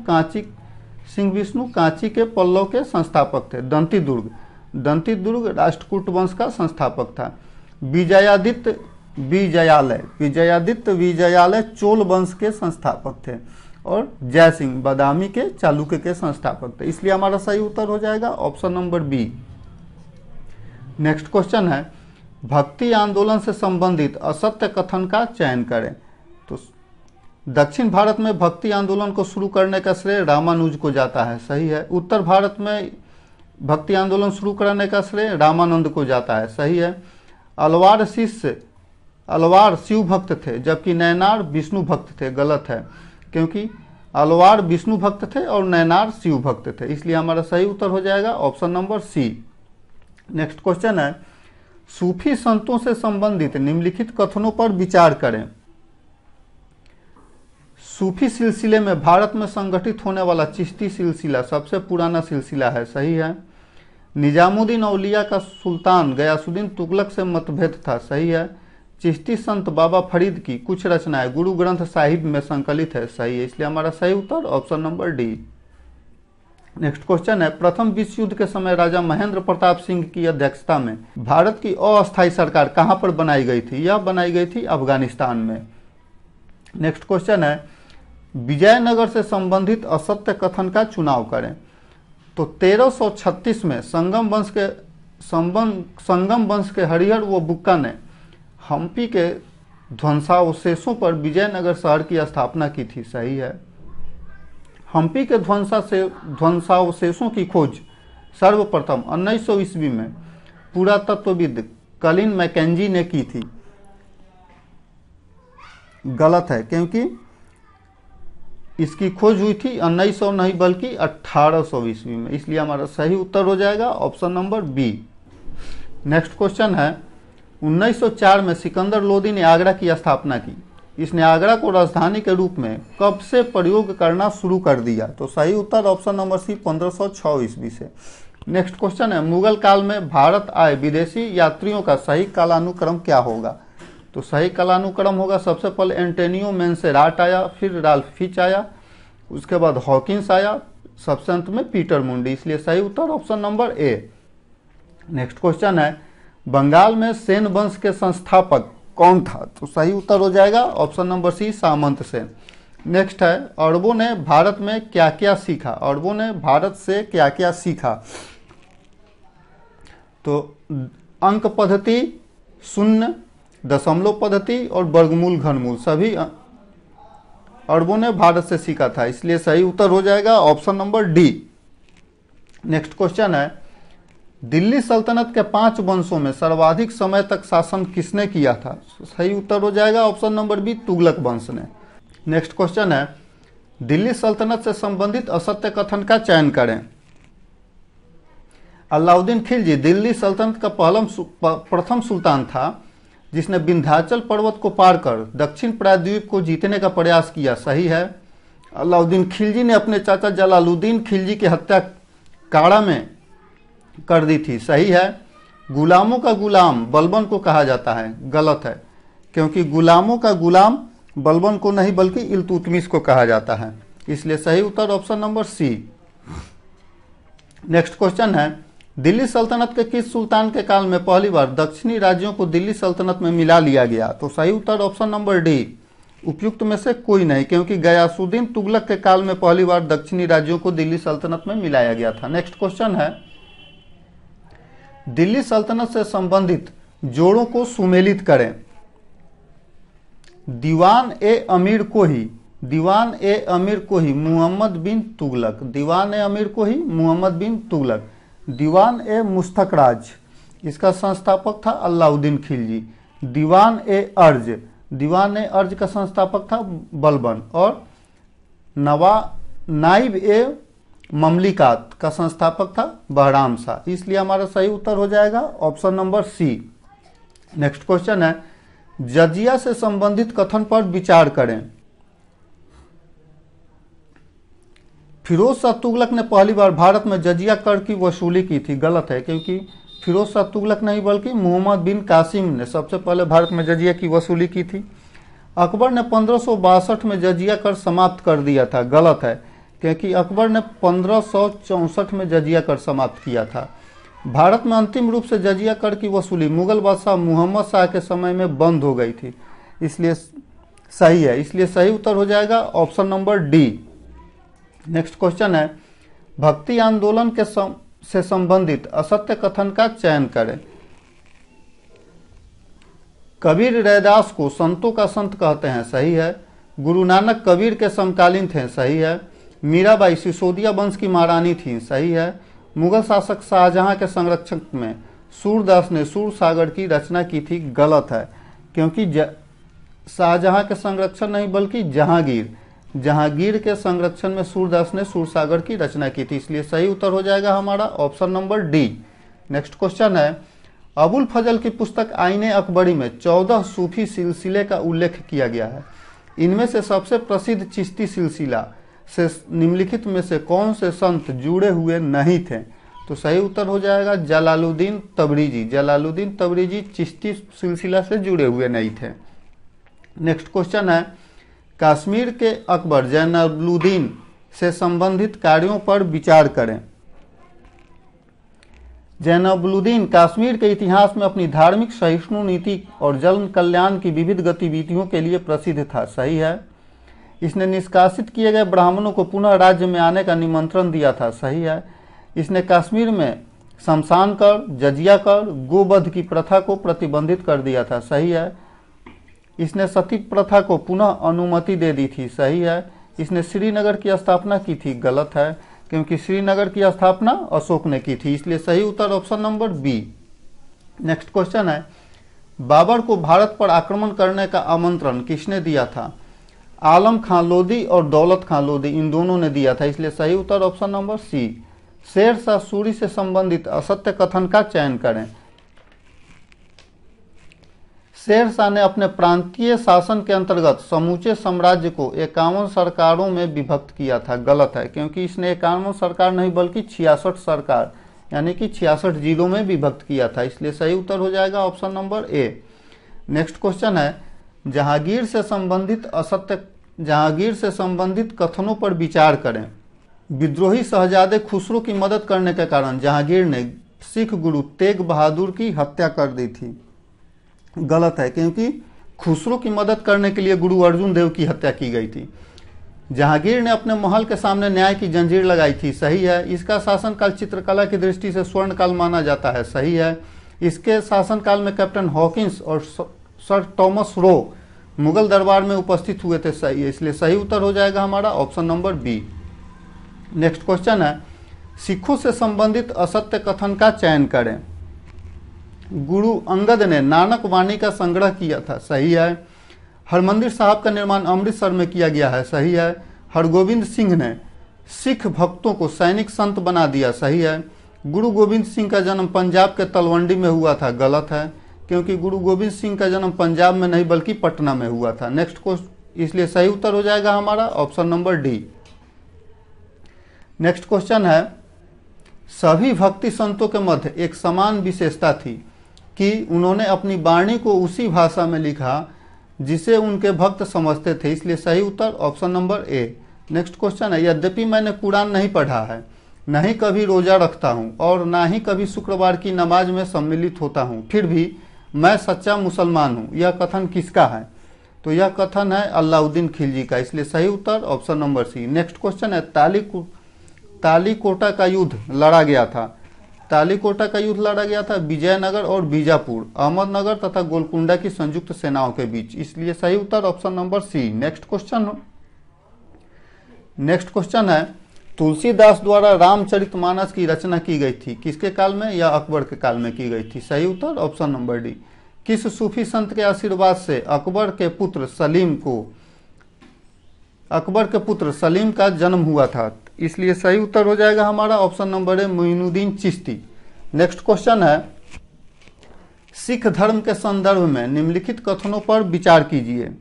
कांची के पल्लव के संस्थापक थे। दंतीदुर्ग राष्ट्रकूट वंश का संस्थापक था। विजयादित्य विजयालय चोल वंश के संस्थापक थे। और जयसिंह बादामी के चालुक्य के संस्थापक थे। इसलिए हमारा सही उत्तर हो जाएगा option number B. Next question है, भक्ति आंदोलन से संबंधित असत्य कथन का चयन करें। तो दक्षिण भारत में भक्ति आंदोलन को शुरू करने का श्रेय रामानुज को जाता है, सही है। उत्तर भारत में भक्ति आंदोलन शुरू करने का श्रेय रामानंद को जाता है, सही है। अलवार शिव भक्त थे जबकि नैनार विष्णु भक्त थे, गलत है, क्योंकि अलवार विष्णु भक्त थे और नैनार शिव भक्त थे। इसलिए हमारा सही उत्तर हो जाएगा option number C. Next question है, सूफी संतों से संबंधित निम्नलिखित कथनों पर विचार करें। सूफी सिलसिले में भारत में संगठित होने वाला चिश्ती सिलसिला सबसे पुराना सिलसिला है, सही है। निजामुद्दीन औलिया का सुल्तान गयासुद्दीन तुगलक से मतभेद था, सही है। चिश्ती संत बाबा फरीद की कुछ रचनाएं गुरु ग्रंथ साहिब में संकलित है, सही है। इसलिए हमारा सही उत्तर option number D. Next question है, प्रथम विश्व युद्ध के समय राजा महेंद्र प्रताप सिंह की अध्यक्षता में भारत की अस्थायी सरकार कहां पर बनाई गई थी? यह बनाई गई थी अफगानिस्तान में। नेक्स्ट क्वेश्चन है, विजयनगर से संबंधित असत्य कथन का चुनाव करें। तो 1336 में संगम वंश के हरिहर व बुक्का ने हम्पी के ध्वंसावशेषों पर विजयनगर शहर की स्थापना की थी, सही है। हम्पी के ध्वंसावशेषों की खोज सर्वप्रथम 1900 ईस्वी में पुरातत्वविद कलिन मैकेंजी ने की थी, गलत है, क्योंकि इसकी खोज हुई थी 1900 नहीं बल्कि 1800 ईस्वी में। इसलिए हमारा सही उत्तर हो जाएगा option number B. Next question है, 1904 में सिकंदर लोदी ने आगरा की स्थापना की। इसने आगरा को राजधानी के रूप में कब से प्रयोग करना शुरू कर दिया? तो सही उत्तर ऑप्शन नंबर सी, 1506 ईस्वी से। नेक्स्ट क्वेश्चन है, मुगल काल में भारत आए विदेशी यात्रियों का सही कालानुक्रम क्या होगा? तो सही कालानुक्रम होगा, सबसे पहले एंटोनियो मेंसेराट आया, फिर राल्फ फिच आया, उसके बाद हॉकिंस आया, सबसे अंत में पीटर मुंडी। इसलिए सही उत्तर option number A. Next question है, बंगाल में सेन वंश के संस्थापक कौन था? तो सही उत्तर हो जाएगा ऑप्शन नंबर सी, सामंत सेन। नेक्स्ट है, अरबों ने भारत में क्या क्या सीखा? अरबों ने भारत से क्या क्या सीखा? तो अंक पद्धति, शून्य, दशमलव पद्धति और वर्गमूल घनमूल सभी अरबों ने भारत से सीखा था। इसलिए सही उत्तर हो जाएगा option number D. Next question है, दिल्ली सल्तनत के 5 वंशों में सर्वाधिक समय तक शासन किसने किया था? सही उत्तर हो जाएगा ऑप्शन नंबर बी, तुगलक वंश ने। नेक्स्ट क्वेश्चन है, दिल्ली सल्तनत से संबंधित असत्य कथन का चयन करें। अलाउद्दीन खिलजी दिल्ली सल्तनत का प्रथम सुल्तान था जिसने विंध्याचल पर्वत को पार कर दक्षिण प्रायद्वीप को जीतने का प्रयास किया, सही है। अलाउद्दीन खिलजी ने अपने चाचा जलालुद्दीन खिलजी की हत्या काड़ा में कर दी थी, सही है। गुलामों का गुलाम बलबन को कहा जाता है, गलत है, क्योंकि गुलामों का गुलाम बलबन को नहीं बल्कि इल्तुतमिश को कहा जाता है। इसलिए सही उत्तर option number C. Next question है, दिल्ली सल्तनत के किस सुल्तान के काल में पहली बार दक्षिणी राज्यों को दिल्ली सल्तनत में मिला लिया गया? तो सही उत्तर ऑप्शन नंबर डी, उपयुक्त में से कोई नहीं, क्योंकि गयासुद्दीन तुगलक के काल में पहली बार दक्षिणी राज्यों को दिल्ली सल्तनत में मिलाया गया था। नेक्स्ट क्वेश्चन है, दिल्ली सल्तनत से संबंधित जोड़ों को सुमेलित करें। दीवान ए अमीर को ही मुहम्मद बिन तुगलक, दीवान ए अमीर को ही मुहम्मद बिन तुगलक। दीवान ए मुस्तकराज, इसका संस्थापक था अलाउद्दीन खिलजी। दीवान ए अर्ज का संस्थापक था बलबन। और नाइब ए ममलिकात का संस्थापक था बहराम शाह, इसलिए हमारा सही उत्तर हो जाएगा option number C. Next question है, जजिया से संबंधित कथन पर विचार करें। फिरोज शाह तुगलक ने पहली बार भारत में जजिया कर की वसूली की थी, गलत है, क्योंकि फिरोज शाह तुगलक नहीं बल्कि मोहम्मद बिन कासिम ने सबसे पहले भारत में जजिया की वसूली की थी। अकबर ने 1562 में जजिया कर समाप्त कर दिया था, गलत है, क्योंकि अकबर ने 1564 में जजिया कर समाप्त किया था। भारत में अंतिम रूप से जजिया कर की वसूली मुगल बादशाह मुहम्मद शाह के समय में बंद हो गई थी, इसलिए सही है, इसलिए सही उत्तर हो जाएगा option number D. Next question है, भक्ति आंदोलन के से संबंधित असत्य कथन का चयन करें। कबीर रैदास को संतों का संत कहते हैं, सही है। गुरु नानक कबीर के समकालीन थे, सही है। मीराबाई सिसोदिया वंश की महारानी थी, सही है। मुगल शासक शाहजहां के संरक्षक में सूरदास ने सूरसागर की रचना की थी, गलत है, क्योंकि शाहजहां के संरक्षण नहीं बल्कि जहांगीर के संरक्षण में सूरदास ने सूरसागर की रचना की थी, इसलिए सही उत्तर हो जाएगा हमारा option number D. Next question है, अबुल फजल की पुस्तक आईने अकबरी में 14 सूफी सिलसिले का उल्लेख किया गया है। इनमें से सबसे प्रसिद्ध चिश्ती सिलसिला से निम्नलिखित में से कौन से संत जुड़े हुए नहीं थे? तो सही उत्तर हो जाएगा जलालुद्दीन तबरीजी। जलालुद्दीन तबरीजी चिश्ती सिलसिला से जुड़े हुए नहीं थे। नेक्स्ट क्वेश्चन है, कश्मीर के अकबर जैनुलब्दीन से संबंधित कार्यों पर विचार करें। जैनुलब्दीन कश्मीर के इतिहास में अपनी धार्मिक सहिष्णु नीति और जन कल्याण की विविध गतिविधियों के लिए प्रसिद्ध था, सही है। इसने निष्कासित किए गए ब्राह्मणों को पुनः राज्य में आने का निमंत्रण दिया था, सही है। इसने कश्मीर में शमशान कर, जजिया कर, गोवध की प्रथा को प्रतिबंधित कर दिया था, सही है। इसने सती प्रथा को पुनः अनुमति दे दी थी, सही है। इसने श्रीनगर की स्थापना की थी, गलत है, क्योंकि श्रीनगर की स्थापना अशोक ने की थी, इसलिए सही उत्तर option number B. Next question है, बाबर को भारत पर आक्रमण करने का आमंत्रण किसने दिया था? आलम खां लोदी और दौलत खां लोदी, इन दोनों ने दिया था, इसलिए सही उत्तर ऑप्शन नंबर सी। शेर शाह सूरी से संबंधित असत्य कथन का चयन करें। शेर शाह ने अपने प्रांतीय शासन के अंतर्गत समूचे साम्राज्य को 51 सरकारों में विभक्त किया था, गलत है, क्योंकि इसने 51 सरकार नहीं बल्कि 66 सरकार यानी कि 66 जिलों में विभक्त किया था, इसलिए सही उत्तर हो जाएगा option number A. Next question है, जहांगीर से संबंधित कथनों पर विचार करें। विद्रोही शहजादे खुसरो की मदद करने के कारण जहांगीर ने सिख गुरु तेग बहादुर की हत्या कर दी थी, गलत है, क्योंकि खुसरो की मदद करने के लिए गुरु अर्जुन देव की हत्या की गई थी। जहांगीर ने अपने महल के सामने न्याय की जंजीर लगाई थी, सही है। इसका शासनकाल चित्रकला की दृष्टि से स्वर्णकाल माना जाता है, सही है। इसके शासनकाल में कैप्टन हॉकिंस और सर थॉमस रो मुगल दरबार में उपस्थित हुए थे, सही है, इसलिए सही उत्तर हो जाएगा हमारा option number B. Next question है, सिखों से संबंधित असत्य कथन का चयन करें। गुरु अंगद ने नानक वाणी का संग्रह किया था, सही है। हरमंदिर साहब का निर्माण अमृतसर में किया गया है, सही है। हरगोविंद सिंह ने सिख भक्तों को सैनिक संत बना दिया, सही है। गुरु गोविंद सिंह का जन्म पंजाब के तलवंडी में हुआ था, गलत है, क्योंकि गुरु गोविंद सिंह का जन्म पंजाब में नहीं बल्कि पटना में हुआ था। नेक्स्ट क्वेश्चन, इसलिए सही उत्तर हो जाएगा हमारा option number D. Next question है, सभी भक्ति संतों के मध्य एक समान विशेषता थी कि उन्होंने अपनी वाणी को उसी भाषा में लिखा जिसे उनके भक्त समझते थे, इसलिए सही उत्तर option number A. Next question है, यद्यपि मैंने कुरान नहीं पढ़ा है, नहीं कभी रोजा रखता हूँ और ना ही कभी शुक्रवार की नमाज में सम्मिलित होता हूँ, फिर भी मैं सच्चा मुसलमान हूँ, यह कथन किसका है? तो यह कथन है अलाउद्दीन खिलजी का, इसलिए सही उत्तर option number C. Next question है, तालीकोटा का युद्ध लड़ा गया था। तालीकोटा का युद्ध लड़ा गया था विजयनगर और बीजापुर, अहमदनगर तथा गोलकुंडा की संयुक्त सेनाओं के बीच, इसलिए सही उत्तर option number C. Next question है, तुलसीदास द्वारा रामचरितमानस की रचना की गई थी, किसके काल में या अकबर के काल में की गई थी? सही उत्तर ऑप्शन नंबर डी। किस सूफी संत के आशीर्वाद से अकबर के पुत्र सलीम को अकबर के पुत्र सलीम का जन्म हुआ था, इसलिए सही उत्तर हो जाएगा हमारा ऑप्शन नंबर ए मोइनुद्दीन चिश्ती। नेक्स्ट क्वेश्चन है, सिख धर्म के संदर्भ में निम्नलिखित कथनों पर विचार कीजिए।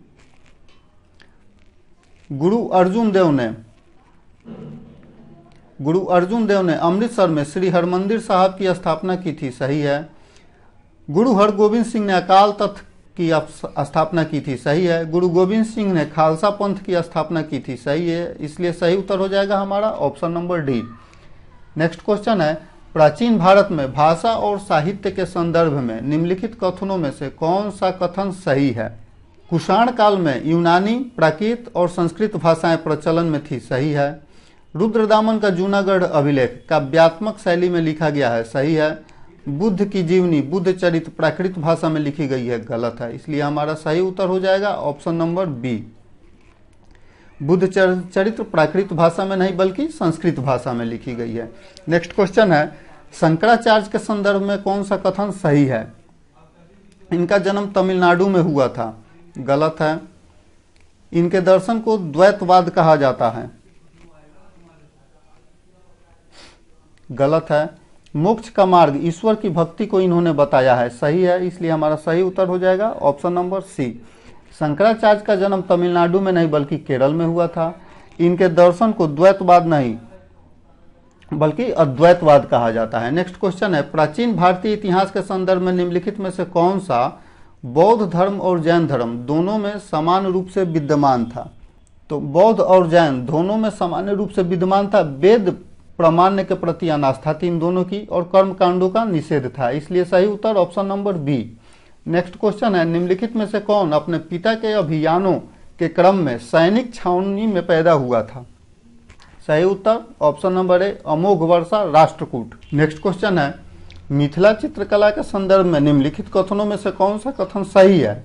गुरु अर्जुन देव ने अमृतसर में श्री हरमंदिर साहब की स्थापना की थी, सही है। गुरु हरगोविंद सिंह ने अकाल तख्त की स्थापना की थी, सही है। गुरु गोविंद सिंह ने खालसा पंथ की स्थापना की थी, सही है। इसलिए सही उत्तर हो जाएगा हमारा option number D. Next question है, प्राचीन भारत में भाषा और साहित्य के संदर्भ में निम्नलिखित कथनों में से कौन सा कथन सही है। कुषाण काल में यूनानी, प्राकृत और संस्कृत भाषाएं प्रचलन में थी, सही है। रुद्रदामन का जूनागढ़ अभिलेख काव्यात्मक शैली में लिखा गया है, सही है। बुद्ध की जीवनी बुद्ध चरित्र प्राकृत भाषा में लिखी गई है, गलत है। इसलिए हमारा सही उत्तर हो जाएगा ऑप्शन नंबर बी। बुद्ध चरित्र प्राकृत भाषा में नहीं बल्कि संस्कृत भाषा में लिखी गई है। नेक्स्ट क्वेश्चन है, शंकराचार्य के संदर्भ में कौन सा कथन सही है। इनका जन्म तमिलनाडु में हुआ था, गलत है। इनके दर्शन को द्वैतवाद कहा जाता है, गलत है। मोक्ष का मार्ग ईश्वर की भक्ति को इन्होंने बताया है, सही है। इसलिए हमारा सही उत्तर हो जाएगा ऑप्शन नंबर सी। शंकराचार्य का जन्म तमिलनाडु में नहीं बल्कि केरल में हुआ था। इनके दर्शन को द्वैतवाद नहीं बल्कि अद्वैतवाद कहा जाता है। नेक्स्ट क्वेश्चन है, प्राचीन भारतीय इतिहास के संदर्भ में निम्नलिखित में से कौन सा बौद्ध धर्म और जैन धर्म दोनों में समान रूप से विद्यमान था। तो बौद्ध और जैन दोनों में सामान्य रूप से विद्यमान था। वेद प्रामाण्य के प्रति अनास्था थी इन दोनों की, और कर्म कांडों का निषेध था। इसलिए सही उत्तर option number B. Next question है, निम्नलिखित में से कौन अपने पिता के अभियानों के क्रम में सैनिक छावनी में पैदा हुआ था। सही उत्तर option number A Amoghavarsha Rashtrakuta. Next question है, मिथिला चित्रकला के संदर्भ में निम्नलिखित कथनों में से कौन सा कथन सही है।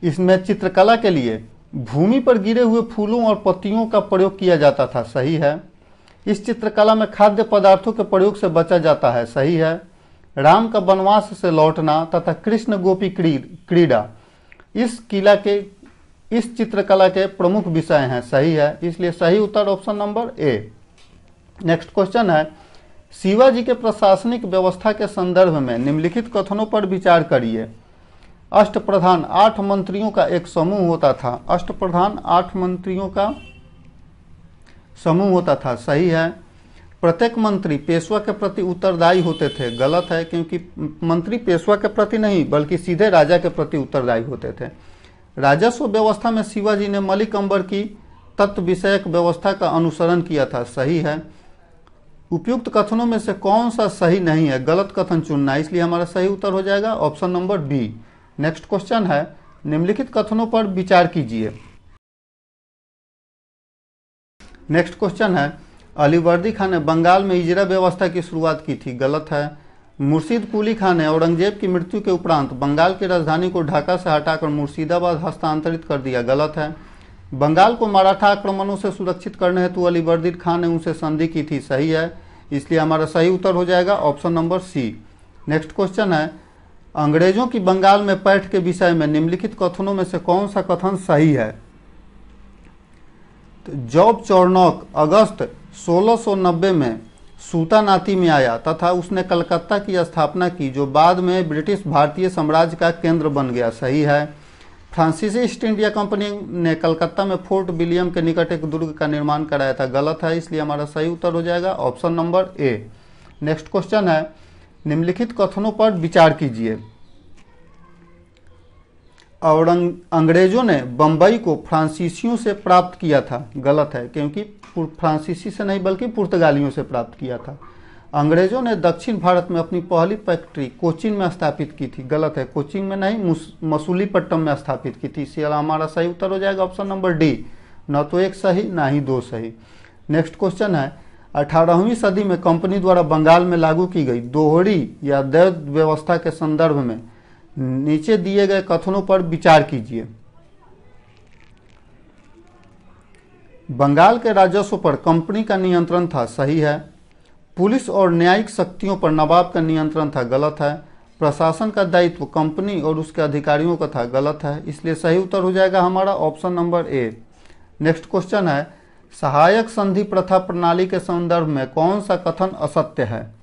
इसमें चित्रकला के लिए भूमि पर गिरे हुए फूलों और पत्तियों का प्रयोग किया जाता था, सही है। इस चित्रकला में खाद्य पदार्थों के प्रयोग से बचा जाता है, सही है। राम का वनवास से लौटना तथा कृष्ण गोपी क्रीड़ा इस चित्रकला के प्रमुख विषय हैं, सही है। इसलिए सही उत्तर option number A. Next question है, शिवाजी के प्रशासनिक व्यवस्था के संदर्भ में निम्नलिखित कथनों पर विचार करिए। अष्टप्रधान 8 मंत्रियों का एक समूह होता था। अष्टप्रधान 8 मंत्रियों का समूह होता था, सही है। प्रत्येक मंत्री पेशवा के प्रति उत्तरदायी होते थे, गलत है, क्योंकि मंत्री पेशवा के प्रति नहीं बल्कि सीधे राजा के प्रति उत्तरदायी होते थे। राजस्व व्यवस्था में शिवाजी ने मलिक अंबर की तत्व विषयक व्यवस्था का अनुसरण किया था, सही है। उपयुक्त कथनों में से कौन सा सही नहीं है, गलत कथन चुनना, इसलिए हमारा सही उत्तर हो जाएगा option number B. Next question है, निम्नलिखित कथनों पर विचार कीजिए। नेक्स्ट क्वेश्चन है, अलीवर्दी खान ने बंगाल में इजरा व्यवस्था की शुरुआत की थी, गलत है। मुर्शीद कुली खान ने औरंगजेब की मृत्यु के उपरांत बंगाल की राजधानी को ढाका से हटाकर मुर्शिदाबाद हस्तांतरित कर दिया, गलत है। बंगाल को मराठा आक्रमणों से सुरक्षित करने हेतु अलीवर्दी खान ने उनसे संधि की थी, सही है। इसलिए हमारा सही उत्तर हो जाएगा option number C. Next question है, अंग्रेजों की बंगाल में पैठ के विषय में निम्नलिखित कथनों में से कौन सा कथन सही है। तो जॉब चौर्नॉक अगस्त 1690 में सूतानाती में आया तथा उसने कलकत्ता की स्थापना की, जो बाद में ब्रिटिश भारतीय साम्राज्य का केंद्र बन गया, सही है। फ्रांसीसी ईस्ट इंडिया कंपनी ने कलकत्ता में फोर्ट विलियम के निकट एक दुर्ग का निर्माण कराया था, गलत है। इसलिए हमारा सही उत्तर हो जाएगा option number A. Next question है, निम्नलिखित कथनों पर विचार कीजिए। और अंग्रेजों ने बंबई को फ्रांसीसियों से प्राप्त किया था, गलत है, क्योंकि फ्रांसीसी से नहीं बल्कि पुर्तगालियों से प्राप्त किया था। अंग्रेजों ने दक्षिण भारत में अपनी पहली फैक्ट्री कोचीन में स्थापित की थी, गलत है। कोचीन में नहीं मसूलीपट्टनम में स्थापित की थी। इसलिए हमारा सही उत्तर हो जाएगा ऑप्शन नंबर डी, न तो एक सही ना ही दो सही। नेक्स्ट क्वेश्चन है, 18वीं सदी में कंपनी द्वारा बंगाल में लागू की गई दोहरी या द्वैध व्यवस्था के संदर्भ में नीचे दिए गए कथनों पर विचार कीजिए। बंगाल के राजस्व पर कंपनी का नियंत्रण था, सही है। पुलिस और न्यायिक शक्तियों पर नवाब का नियंत्रण था, गलत है। प्रशासन का दायित्व कंपनी और उसके अधिकारियों का था, गलत है। इसलिए सही उत्तर हो जाएगा हमारा option number A. Next question है, सहायक संधि प्रथा प्रणाली के संदर्भ में कौन सा कथन असत्य है?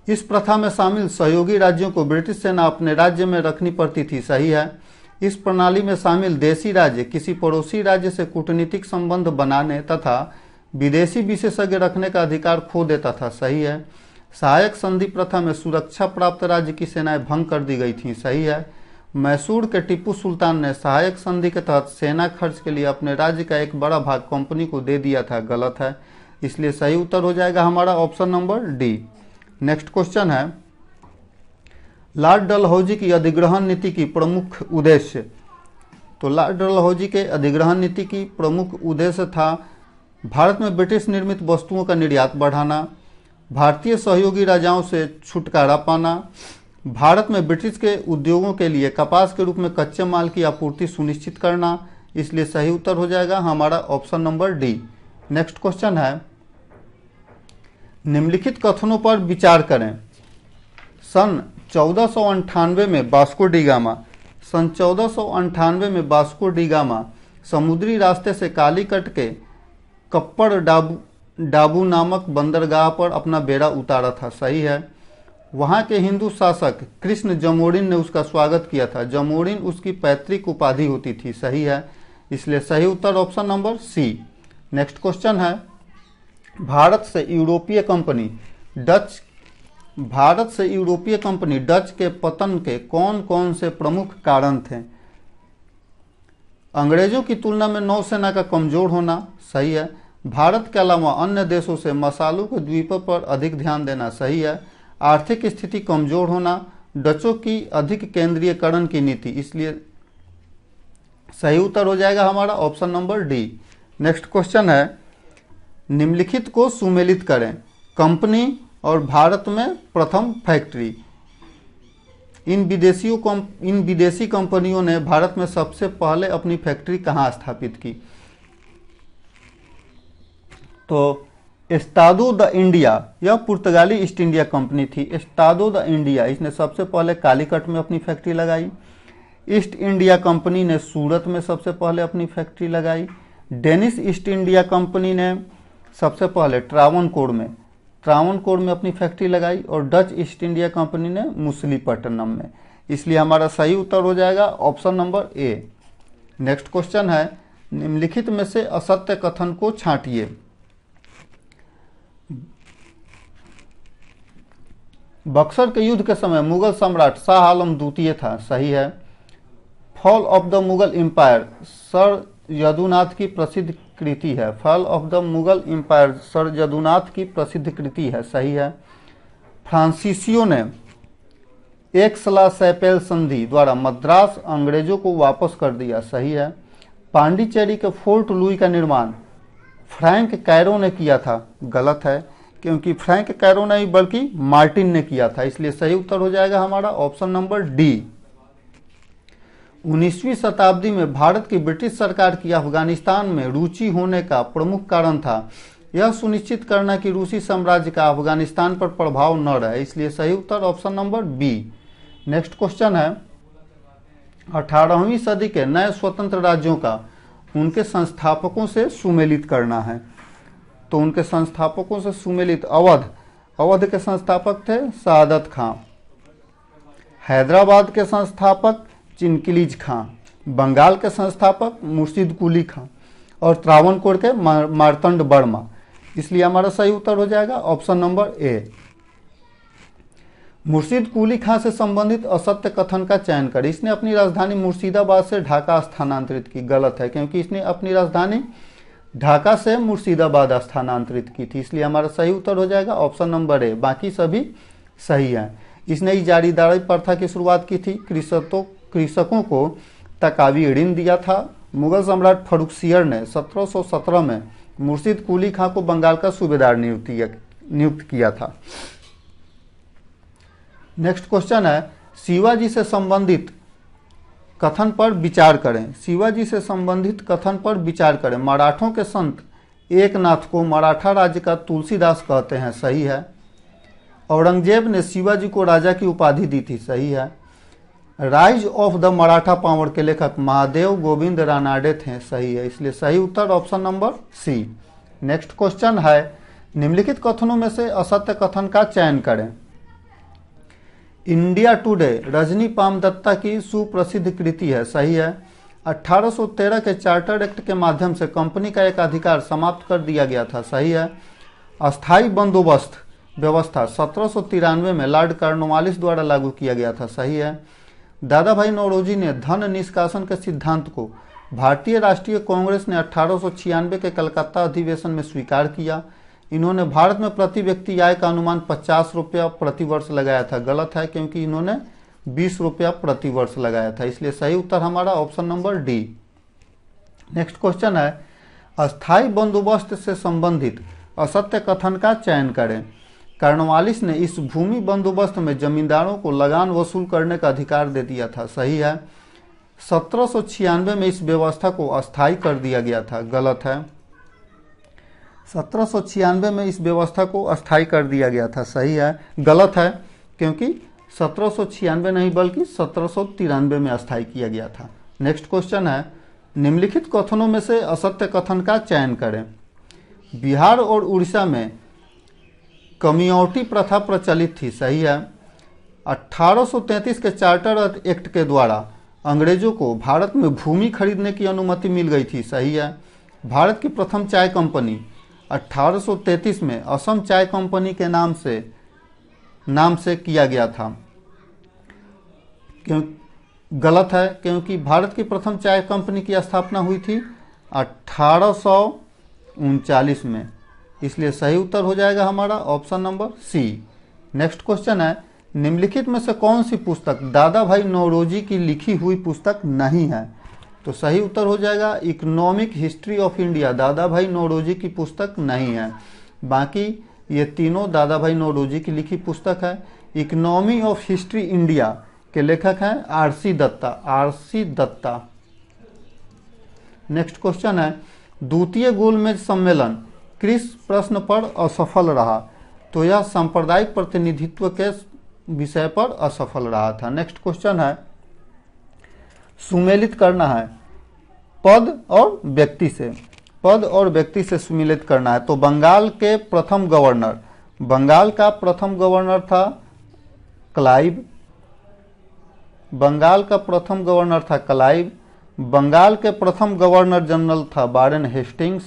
इस प्रथा में शामिल सहयोगी राज्यों को ब्रिटिश सेना अपने राज्य में रखनी पड़ती थी, सही है। इस प्रणाली में शामिल देशी राज्य किसी पड़ोसी राज्य से कूटनीतिक संबंध बनाने तथा विदेशी विशेषज्ञ रखने का अधिकार खो देता था, सही है। सहायक संधि प्रथा में सुरक्षा प्राप्त राज्य की सेनाएं भंग कर दी गई थी, सही है। मैसूर के टीपू सुल्तान ने सहायक संधि के तहत सेना खर्च के लिए अपने राज्य का एक बड़ा भाग कंपनी को दे दिया था, गलत है। इसलिए सही उत्तर हो जाएगा हमारा option number D. Next question है, लॉर्ड डलहौजी की अधिग्रहण नीति की प्रमुख उद्देश्य। तो लॉर्ड डलहौजी के अधिग्रहण नीति की प्रमुख उद्देश्य था भारत में ब्रिटिश निर्मित वस्तुओं का निर्यात बढ़ाना, भारतीय सहयोगी राजाओं से छुटकारा पाना, भारत में ब्रिटिश के उद्योगों के लिए कपास के रूप में कच्चे माल की आपूर्ति सुनिश्चित करना। इसलिए सही उत्तर हो जाएगा हमारा option number D. Next question है, निम्नलिखित कथनों पर विचार करें। सन 1498 में वास्को डी गामा समुद्री रास्ते से कालीकट के कप्पड़ डाबू नामक बंदरगाह पर अपना बेड़ा उतारा था, सही है। वहां के हिंदू शासक कृष्ण जमोरिन ने उसका स्वागत किया था। जमोरिन उसकी पैतृक उपाधि होती थी, सही है। इसलिए सही उत्तर option number C. Next question है, भारत से यूरोपीय कंपनी डच के पतन के कौन कौन से प्रमुख कारण थे? अंग्रेजों की तुलना में नौसेना का कमजोर होना, सही है। भारत के अलावा अन्य देशों से मसालों के द्वीपों पर अधिक ध्यान देना, सही है। आर्थिक स्थिति कमजोर होना, डचों की अधिक केंद्रीयकरण की नीति। इसलिए सही उत्तर हो जाएगा हमारा option number D. Next question है, निम्नलिखित को सुमेलित करें। कंपनी और भारत में प्रथम फैक्ट्री। इन विदेशी कंपनियों ने भारत में सबसे पहले अपनी फैक्ट्री कहाँ स्थापित की? तो एस्टाडो द इंडिया, यह पुर्तगाली ईस्ट इंडिया कंपनी थी। एस्टाडो द इंडिया, इसने सबसे पहले कालीकट में अपनी फैक्ट्री लगाई। ईस्ट इंडिया कंपनी ने सूरत में सबसे पहले अपनी फैक्ट्री लगाई। डेनिश ईस्ट इंडिया कंपनी ने सबसे पहले ट्रावनकोर में अपनी फैक्ट्री लगाई और डच ईस्ट इंडिया कंपनी ने मछलीपट्टनम में। इसलिए हमारा सही उत्तर हो जाएगा option number A. Next question है, निम्नलिखित में से असत्य कथन को छांटिए। बक्सर के युद्ध के समय मुगल सम्राट शाह आलम द्वितीय था, सही है। Fall of the Mughal empire sir Yadunath की प्रसिद्ध कृति है। Fall of the Mughal empire sir Yadunath की प्रसिद्ध कृति है, सही है। फ्रांसीसियों ने एक्स-ला-सैपेल संधि द्वारा मद्रास अंग्रेजों को वापस कर दिया, सही है। पांडिचेरी के फोर्ट लुई का निर्माण फ्रैंक कैरो ने किया था, गलत है, क्योंकि फ्रैंक कैरो नहीं बल्कि मार्टिन ने किया था। इसलिए सही उत्तर हो जाएगा हमारा ऑप्शन नंबर डी। 19वीं शताब्दी में भारत की ब्रिटिश सरकार की अफगानिस्तान में रुचि होने का प्रमुख कारण था यह सुनिश्चित करना कि रूसी साम्राज्य का अफगानिस्तान पर प्रभाव न रहे। इसलिए सही उत्तर option number B. Next question है, 18वीं सदी के नए स्वतंत्र राज्यों का उनके संस्थापकों से सुमेलित करना है। तो उनके संस्थापकों से सुमेलित अवध के संस्थापक थे सादत खां, हैदराबाद के संस्थापक चिनकिलीज खां, बंगाल के संस्थापक मुर्शिद कुली खां और त्रावणकोर के मार्तंड वर्मा। इसलिए हमारा सही उत्तर हो जाएगा ऑप्शन नंबर ए। मुर्शिद कुली खां से संबंधित असत्य कथन का चयन करें। इसने अपनी राजधानी मुर्शिदाबाद से ढाका स्थानांतरित की, गलत है, क्योंकि इसने अपनी राजधानी ढाका से मुर्शिदाबाद स्थानांतरित की थी। इसलिए हमारा सही उत्तर हो जाएगा ऑप्शन नंबर ए, बाकी सभी सही है। इसने इजारीदारी प्रथा की शुरुआत की थी, कृषकों को तकावी ऋण दिया था। मुगल सम्राट फर्रुखसियर ने 1717 में मुर्शिद कुली खां को बंगाल का सूबेदार नियुक्त किया था। नेक्स्ट क्वेश्चन है, शिवाजी से संबंधित कथन पर विचार करें। शिवाजी से संबंधित कथन पर विचार करें। मराठों के संत एकनाथ को मराठा राज्य का तुलसीदास कहते हैं, सही है। औरंगजेब ने शिवाजी को राजा की उपाधि दी थी, सही है। Rise of the Maratha power के लेखक महादेव गोविंद रानाडे थे, सही है। इसलिए सही उत्तर option number C. Next question है, निम्नलिखित कथनों में से असत्य कथन का चयन करें। इंडिया टुडे रजनी पाम दत्ता की सुप्रसिद्ध कृति है, सही है। 1813 के चार्टर एक्ट के माध्यम से कंपनी का एक अधिकार समाप्त कर दिया गया था, सही है। अस्थायी बंदोबस्त व्यवस्था 1793 में लॉर्ड कॉर्नवालिस द्वारा लागू किया गया था, सही है। दादा भाई नौरोजी ने धन निष्कासन के सिद्धांत को भारतीय राष्ट्रीय कांग्रेस ने 1896 के कलकत्ता अधिवेशन में स्वीकार किया। इन्होंने भारत में प्रति व्यक्ति आय का अनुमान 50 रुपया प्रति वर्ष लगाया था, गलत है क्योंकि इन्होंने 20 रुपया प्रति वर्ष लगाया था। इसलिए सही उत्तर हमारा option number D. Next question है, अस्थायी बंदोबस्त से संबंधित असत्य कथन का चयन करें। कॉर्नवालिस ने इस भूमि बंदोबस्त में जमींदारों को लगान वसूल करने का अधिकार दे दिया था, सही है। 1796 में इस व्यवस्था को अस्थायी कर दिया गया था, गलत है। 1796 में इस व्यवस्था को अस्थायी कर दिया गया था, सही है। गलत है क्योंकि 1796 नहीं बल्कि 1793 में अस्थायी किया गया था। नेक्स्ट क्वेश्चन है, निम्नलिखित कथनों में से असत्य कथन का चयन करें। बिहार और उड़ीसा में कम्युनिटी प्रथा प्रचलित थी, सही है। 1833 के चार्टर एक्ट के द्वारा अंग्रेजों को भारत में भूमि खरीदने की अनुमति मिल गई थी, सही है। भारत की प्रथम चाय कंपनी 1833 में असम चाय कंपनी के नाम से किया गया था, गलत है क्योंकि भारत की प्रथम चाय कंपनी की स्थापना हुई थी 1839 में। इसलिए सही उत्तर हो जाएगा हमारा option number C. Next question है, निम्नलिखित में से कौन सी पुस्तक दादा भाई नौरोजी की लिखी हुई पुस्तक नहीं है। तो सही उत्तर हो जाएगा इकोनॉमिक हिस्ट्री ऑफ इंडिया, दादा भाई नौरोजी की पुस्तक नहीं है। बाकी ये तीनों दादा भाई नौरोजी की लिखी पुस्तक है। इकोनॉमी ऑफ हिस्ट्री इंडिया के लेखक हैं आरसी दत्ता। नेक्स्ट क्वेश्चन है, द्वितीय गोलमेज सम्मेलन किस प्रश्न पर असफल रहा। तो यह सांप्रदायिक प्रतिनिधित्व के विषय पर असफल रहा था। नेक्स्ट क्वेश्चन है, सुमेलित करना है पद और व्यक्ति से सुमेलित करना है। तो बंगाल का प्रथम गवर्नर था क्लाइव। बंगाल के प्रथम गवर्नर जनरल था वारेन हेस्टिंग्स।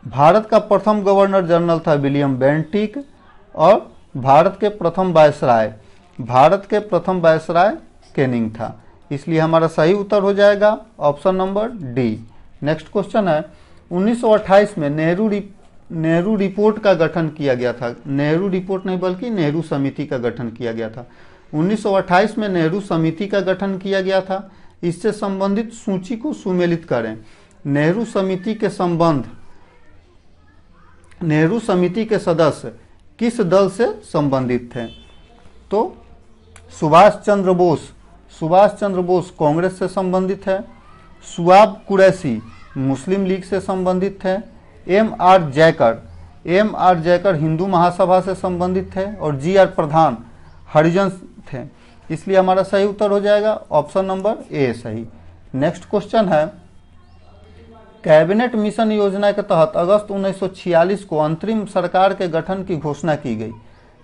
भारत का प्रथम गवर्नर जनरल था विलियम बेंटिक। और भारत के प्रथम वायसराय कैनिंग था। इसलिए हमारा सही उत्तर हो जाएगा option number D. Next question है, 1928 में नेहरू रिपोर्ट का गठन किया गया था। नेहरू रिपोर्ट नहीं बल्कि नेहरू समिति का गठन किया गया था। 1928 में नेहरू समिति का गठन किया गया था। इससे संबंधित सूची को सुमेलित करें। नेहरू समिति के सदस्य किस दल से संबंधित थे। तो सुभाष चंद्र बोस कांग्रेस से संबंधित है। सुआब कुरैशी मुस्लिम लीग से संबंधित थे। एम आर जयकर हिंदू महासभा से संबंधित थे। और जी आर प्रधान हरिजन थे। इसलिए हमारा सही उत्तर हो जाएगा ऑप्शन नंबर ए सही। नेक्स्ट क्वेश्चन है, कैबिनेट मिशन योजना के तहत अगस्त 1946 को अंतरिम सरकार के गठन की घोषणा की गई।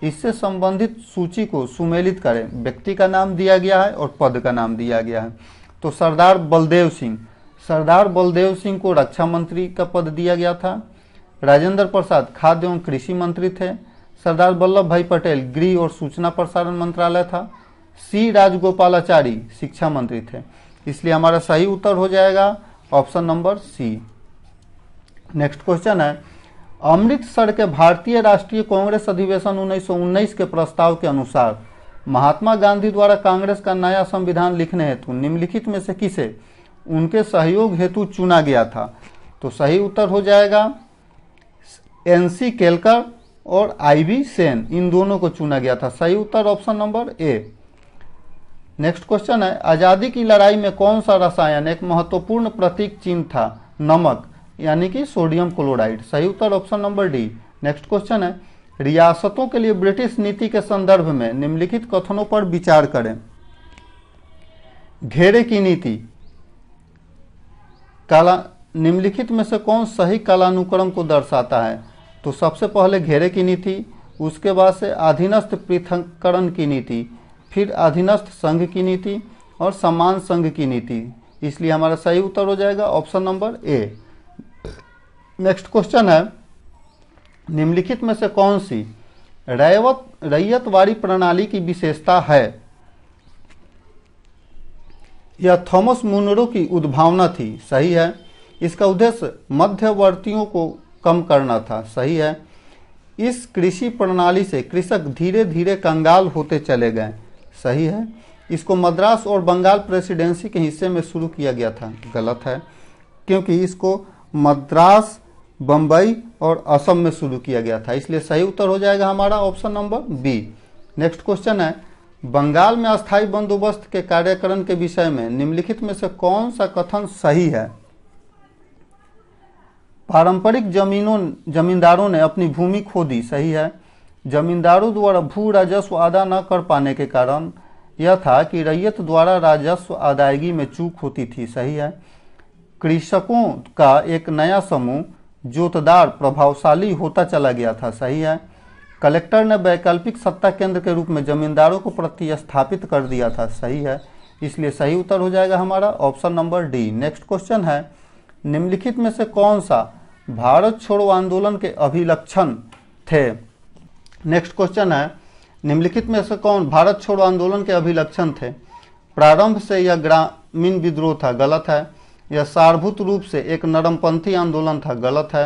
इससे संबंधित सूची को सुमेलित करें। व्यक्ति का नाम दिया गया है और पद का नाम दिया गया है। तो सरदार बलदेव सिंह को रक्षा मंत्री का पद दिया गया था। राजेंद्र प्रसाद खाद्य एवं कृषि मंत्री थे। सरदार वल्लभ भाई पटेल गृह और सूचना प्रसारण मंत्रालय था। सी राजगोपालाचारी शिक्षा मंत्री थे। इसलिए हमारा सही उत्तर हो जाएगा option number C. Next question है, अमृतसर के भारतीय राष्ट्रीय कांग्रेस अधिवेशन 1919 के प्रस्ताव के अनुसार महात्मा गांधी द्वारा कांग्रेस का नया संविधान लिखने हेतु निम्नलिखित में से किसे उनके सहयोग हेतु चुना गया था। तो सही उत्तर हो जाएगा एनसी केलकर और आईवी सेन, इन दोनों को चुना गया था। सही उत्तर option number A. Next question है, आजादी की लड़ाई में कौन सा रसायन एक महत्वपूर्ण प्रतीक चिन्ह था। नमक यानी कि सोडियम क्लोराइड। सही उत्तर option number D. Next question है, रियासतों के लिए ब्रिटिश नीति के संदर्भ में निम्नलिखित कथनों पर विचार करें। घेरे की नीति निम्नलिखित में से कौन सही कालानुक्रम को दर्शाता है? तो सबसे पहले घेरे की नीति, उसके बाद से अधीनस्थ पृथक्करण की नीति, फिर अधीनस्थ संघ की नीति और समान संघ की नीति। इसलिए हमारा सही उत्तर हो जाएगा option number A. Next question है, निम्नलिखित में से कौन सी रैयतवाड़ी प्रणाली की विशेषता है? यह थॉमस मुनरो की उद्भावना थी, सही है। इसका उद्देश्य मध्यवर्तियों को कम करना था, सही है। इस कृषि प्रणाली से कृषक धीरे धीरे कंगाल होते चले गए, सही है। इसको मद्रास और बंगाल प्रेसिडेंसी के हिस्से में शुरू किया गया था, गलत है, क्योंकि इसको मद्रास, बंबई और असम में शुरू किया गया था। इसलिए सही उत्तर हो जाएगा हमारा option number B. Next question है, बंगाल में अस्थायी बंदोबस्त के कार्यकरण के विषय में निम्नलिखित में से कौन सा कथन सही है? पारंपरिक जमींदारों ने अपनी भूमि खो दी, सही है। जमींदारों द्वारा भू राजस्व अदा न कर पाने के कारण यह था कि रैयत द्वारा राजस्व अदायगी में चूक होती थी, सही है। कृषकों का एक नया समूह जोतदार प्रभावशाली होता चला गया था, सही है। कलेक्टर ने वैकल्पिक सत्ता केंद्र के रूप में जमींदारों को प्रतिस्थापित कर दिया था, सही है। इसलिए सही उत्तर हो जाएगा हमारा option number D. Next question है, निम्नलिखित में से कौन सा भारत छोड़ो आंदोलन के अभिलक्षण थे? नेक्स्ट क्वेश्चन है, निम्नलिखित में से कौन भारत छोड़ो आंदोलन के अभिलक्षण थे? प्रारंभ से यह ग्रामीण विद्रोह था, गलत है। यह सारभूत रूप से एक नरमपंथी आंदोलन था, गलत है।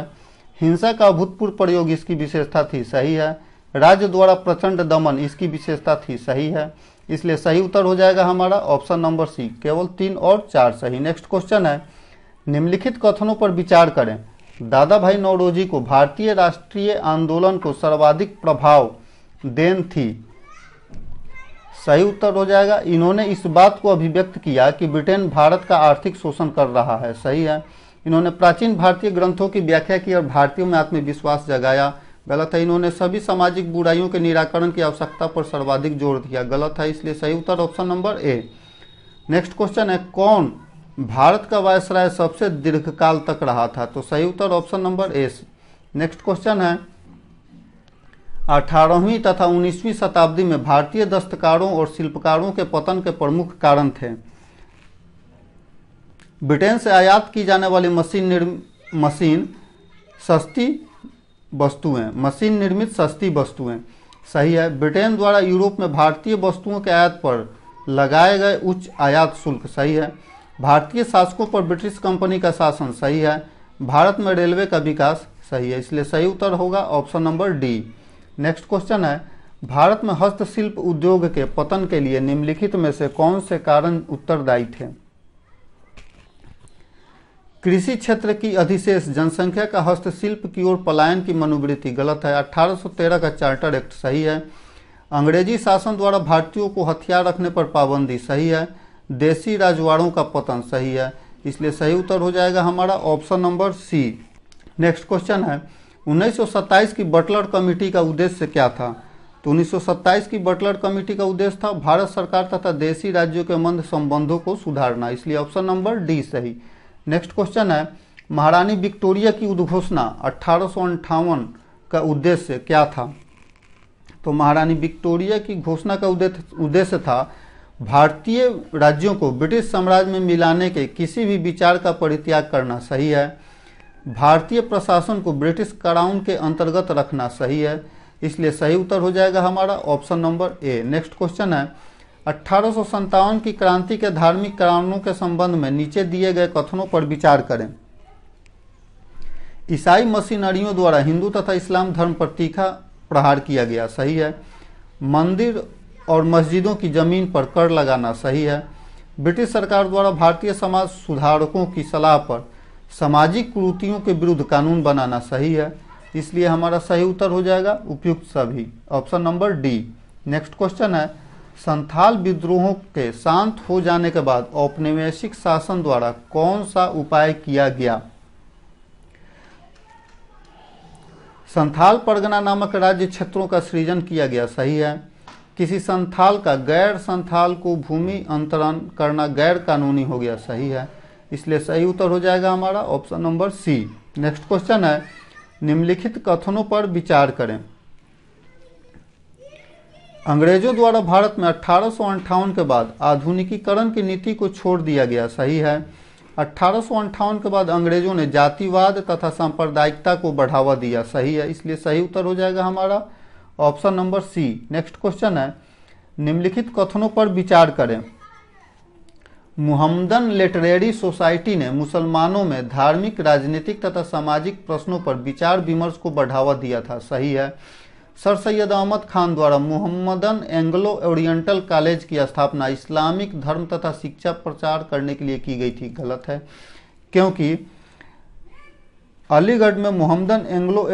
हिंसा का अभूतपूर्व प्रयोग इसकी विशेषता थी, सही है। राज्य द्वारा प्रचंड दमन इसकी विशेषता थी, सही है। इसलिए सही उत्तर हो जाएगा हमारा ऑप्शन नंबर सी, केवल 3 और 4 सही। नेक्स्ट क्वेश्चन है, निम्नलिखित कथनों पर विचार करें। दादा भाई नौरोजी को भारतीय राष्ट्रीय आंदोलन को सर्वाधिक प्रभाव देन थी, सही उत्तर हो जाएगा। इन्होंने इस बात को अभिव्यक्त किया कि ब्रिटेन भारत का आर्थिक शोषण कर रहा है, सही है। इन्होंने प्राचीन भारतीय ग्रंथों की व्याख्या की और भारतीयों में आत्मविश्वास जगाया, गलत है। इन्होंने सभी सामाजिक बुराइयों के निराकरण की आवश्यकता पर सर्वाधिक जोर दिया, गलत है। इसलिए सही उत्तर option number A. Next question है, कौन भारत का वायसराय सबसे दीर्घकाल तक रहा था? तो सही उत्तर option number A. Next question है, 18वीं तथा 19वीं शताब्दी में भारतीय दस्तकारों और शिल्पकारों के पतन के प्रमुख कारण थे। ब्रिटेन से आयात की जाने वाली मशीन निर्मित सस्ती वस्तुएं, सही है। ब्रिटेन द्वारा यूरोप में भारतीय वस्तुओं के आयात पर लगाए गए उच्च आयात शुल्क, सही है। भारतीय शासकों पर ब्रिटिश कंपनी का शासन, सही है। भारत में रेलवे का विकास, सही है। इसलिए सही उत्तर होगा option number D. Next question है, भारत में हस्तशिल्प उद्योग के पतन के लिए निम्नलिखित में से कौन से कारण उत्तरदायी थे? कृषि क्षेत्र की अधिशेष जनसंख्या का हस्तशिल्प की ओर पलायन की मनोवृत्ति, गलत है। 1813 का चार्टर एक्ट, सही है। अंग्रेजी शासन द्वारा भारतीयों को हथियार रखने पर पाबंदी, सही है। देसी राजवाड़ों का पतन, सही है। इसलिए सही उत्तर हो जाएगा हमारा option number C. Next question है, 1927 की बटलर कमेटी का उद्देश्य क्या था? तो 1927 की बटलर कमेटी का उद्देश्य था भारत सरकार तथा देशी राज्यों के मध्य संबंधों को सुधारना, इसलिए ऑप्शन नंबर डी सही। नेक्स्ट क्वेश्चन है, महारानी विक्टोरिया की उद्घोषणा 1858 का उद्देश्य क्या था? तो महारानी विक्टोरिया की घोषणा का उद्देश्य था भारतीय राज्यों को ब्रिटिश साम्राज्य में मिलाने के किसी भी विचार का परित्याग करना, सही है। भारतीय प्रशासन को ब्रिटिश क्राउन के अंतर्गत रखना, सही है। इसलिए सही उत्तर हो जाएगा हमारा option number A. Next question है, 1857 की क्रांति के धार्मिक कारणों के संबंध में नीचे दिए गए कथनों पर विचार करें। ईसाई मशीनरियों द्वारा हिंदू तथा इस्लाम धर्म पर तीखा प्रहार किया गया, सही है। मंदिर और मस्जिदों की जमीन पर कर लगाना, सही है। ब्रिटिश सरकार द्वारा भारतीय समाज सुधारकों की सलाह पर सामाजिक कुरीतियों के विरुद्ध कानून बनाना, सही है। इसलिए हमारा सही उत्तर हो जाएगा उपयुक्त सभी, option number D. Next question है, संथाल विद्रोहों के शांत हो जाने के बाद औपनिवेशिक शासन द्वारा कौन सा उपाय किया गया? संथाल परगना नामक राज्य क्षेत्रों का सृजन किया गया, सही है। किसी संथाल का गैर संथाल को भूमि अंतरण करना गैर कानूनी हो गया, सही है। इसलिए सही उत्तर हो जाएगा हमारा option number C. Next question है, निम्नलिखित कथनों पर विचार करें। अंग्रेजों द्वारा भारत में 1858 के बाद आधुनिकीकरण की नीति को छोड़ दिया गया, सही है। 1858 के बाद अंग्रेजों ने जातिवाद तथा सांप्रदायिकता को बढ़ावा दिया, सही है। इसलिए सही उत्तर हो जाएगा हमारा option number C. Next question है, निम्नलिखित कथनों पर विचार करें। मुहम्मदन लिटरेरी सोसाइटी ने मुसलमानों में धार्मिक, राजनीतिक तथा सामाजिक प्रश्नों पर विचार विमर्श को बढ़ावा दिया था, सही है। सर सैयद अहमद खान द्वारा मुहम्मदन एंग्लो ओरिएंटल कॉलेज की स्थापना इस्लामिक धर्म तथा शिक्षा प्रचार करने के लिए की गई थी, गलत है। क्योंकि अलीगढ़ में मुहम्मदन एंग्लो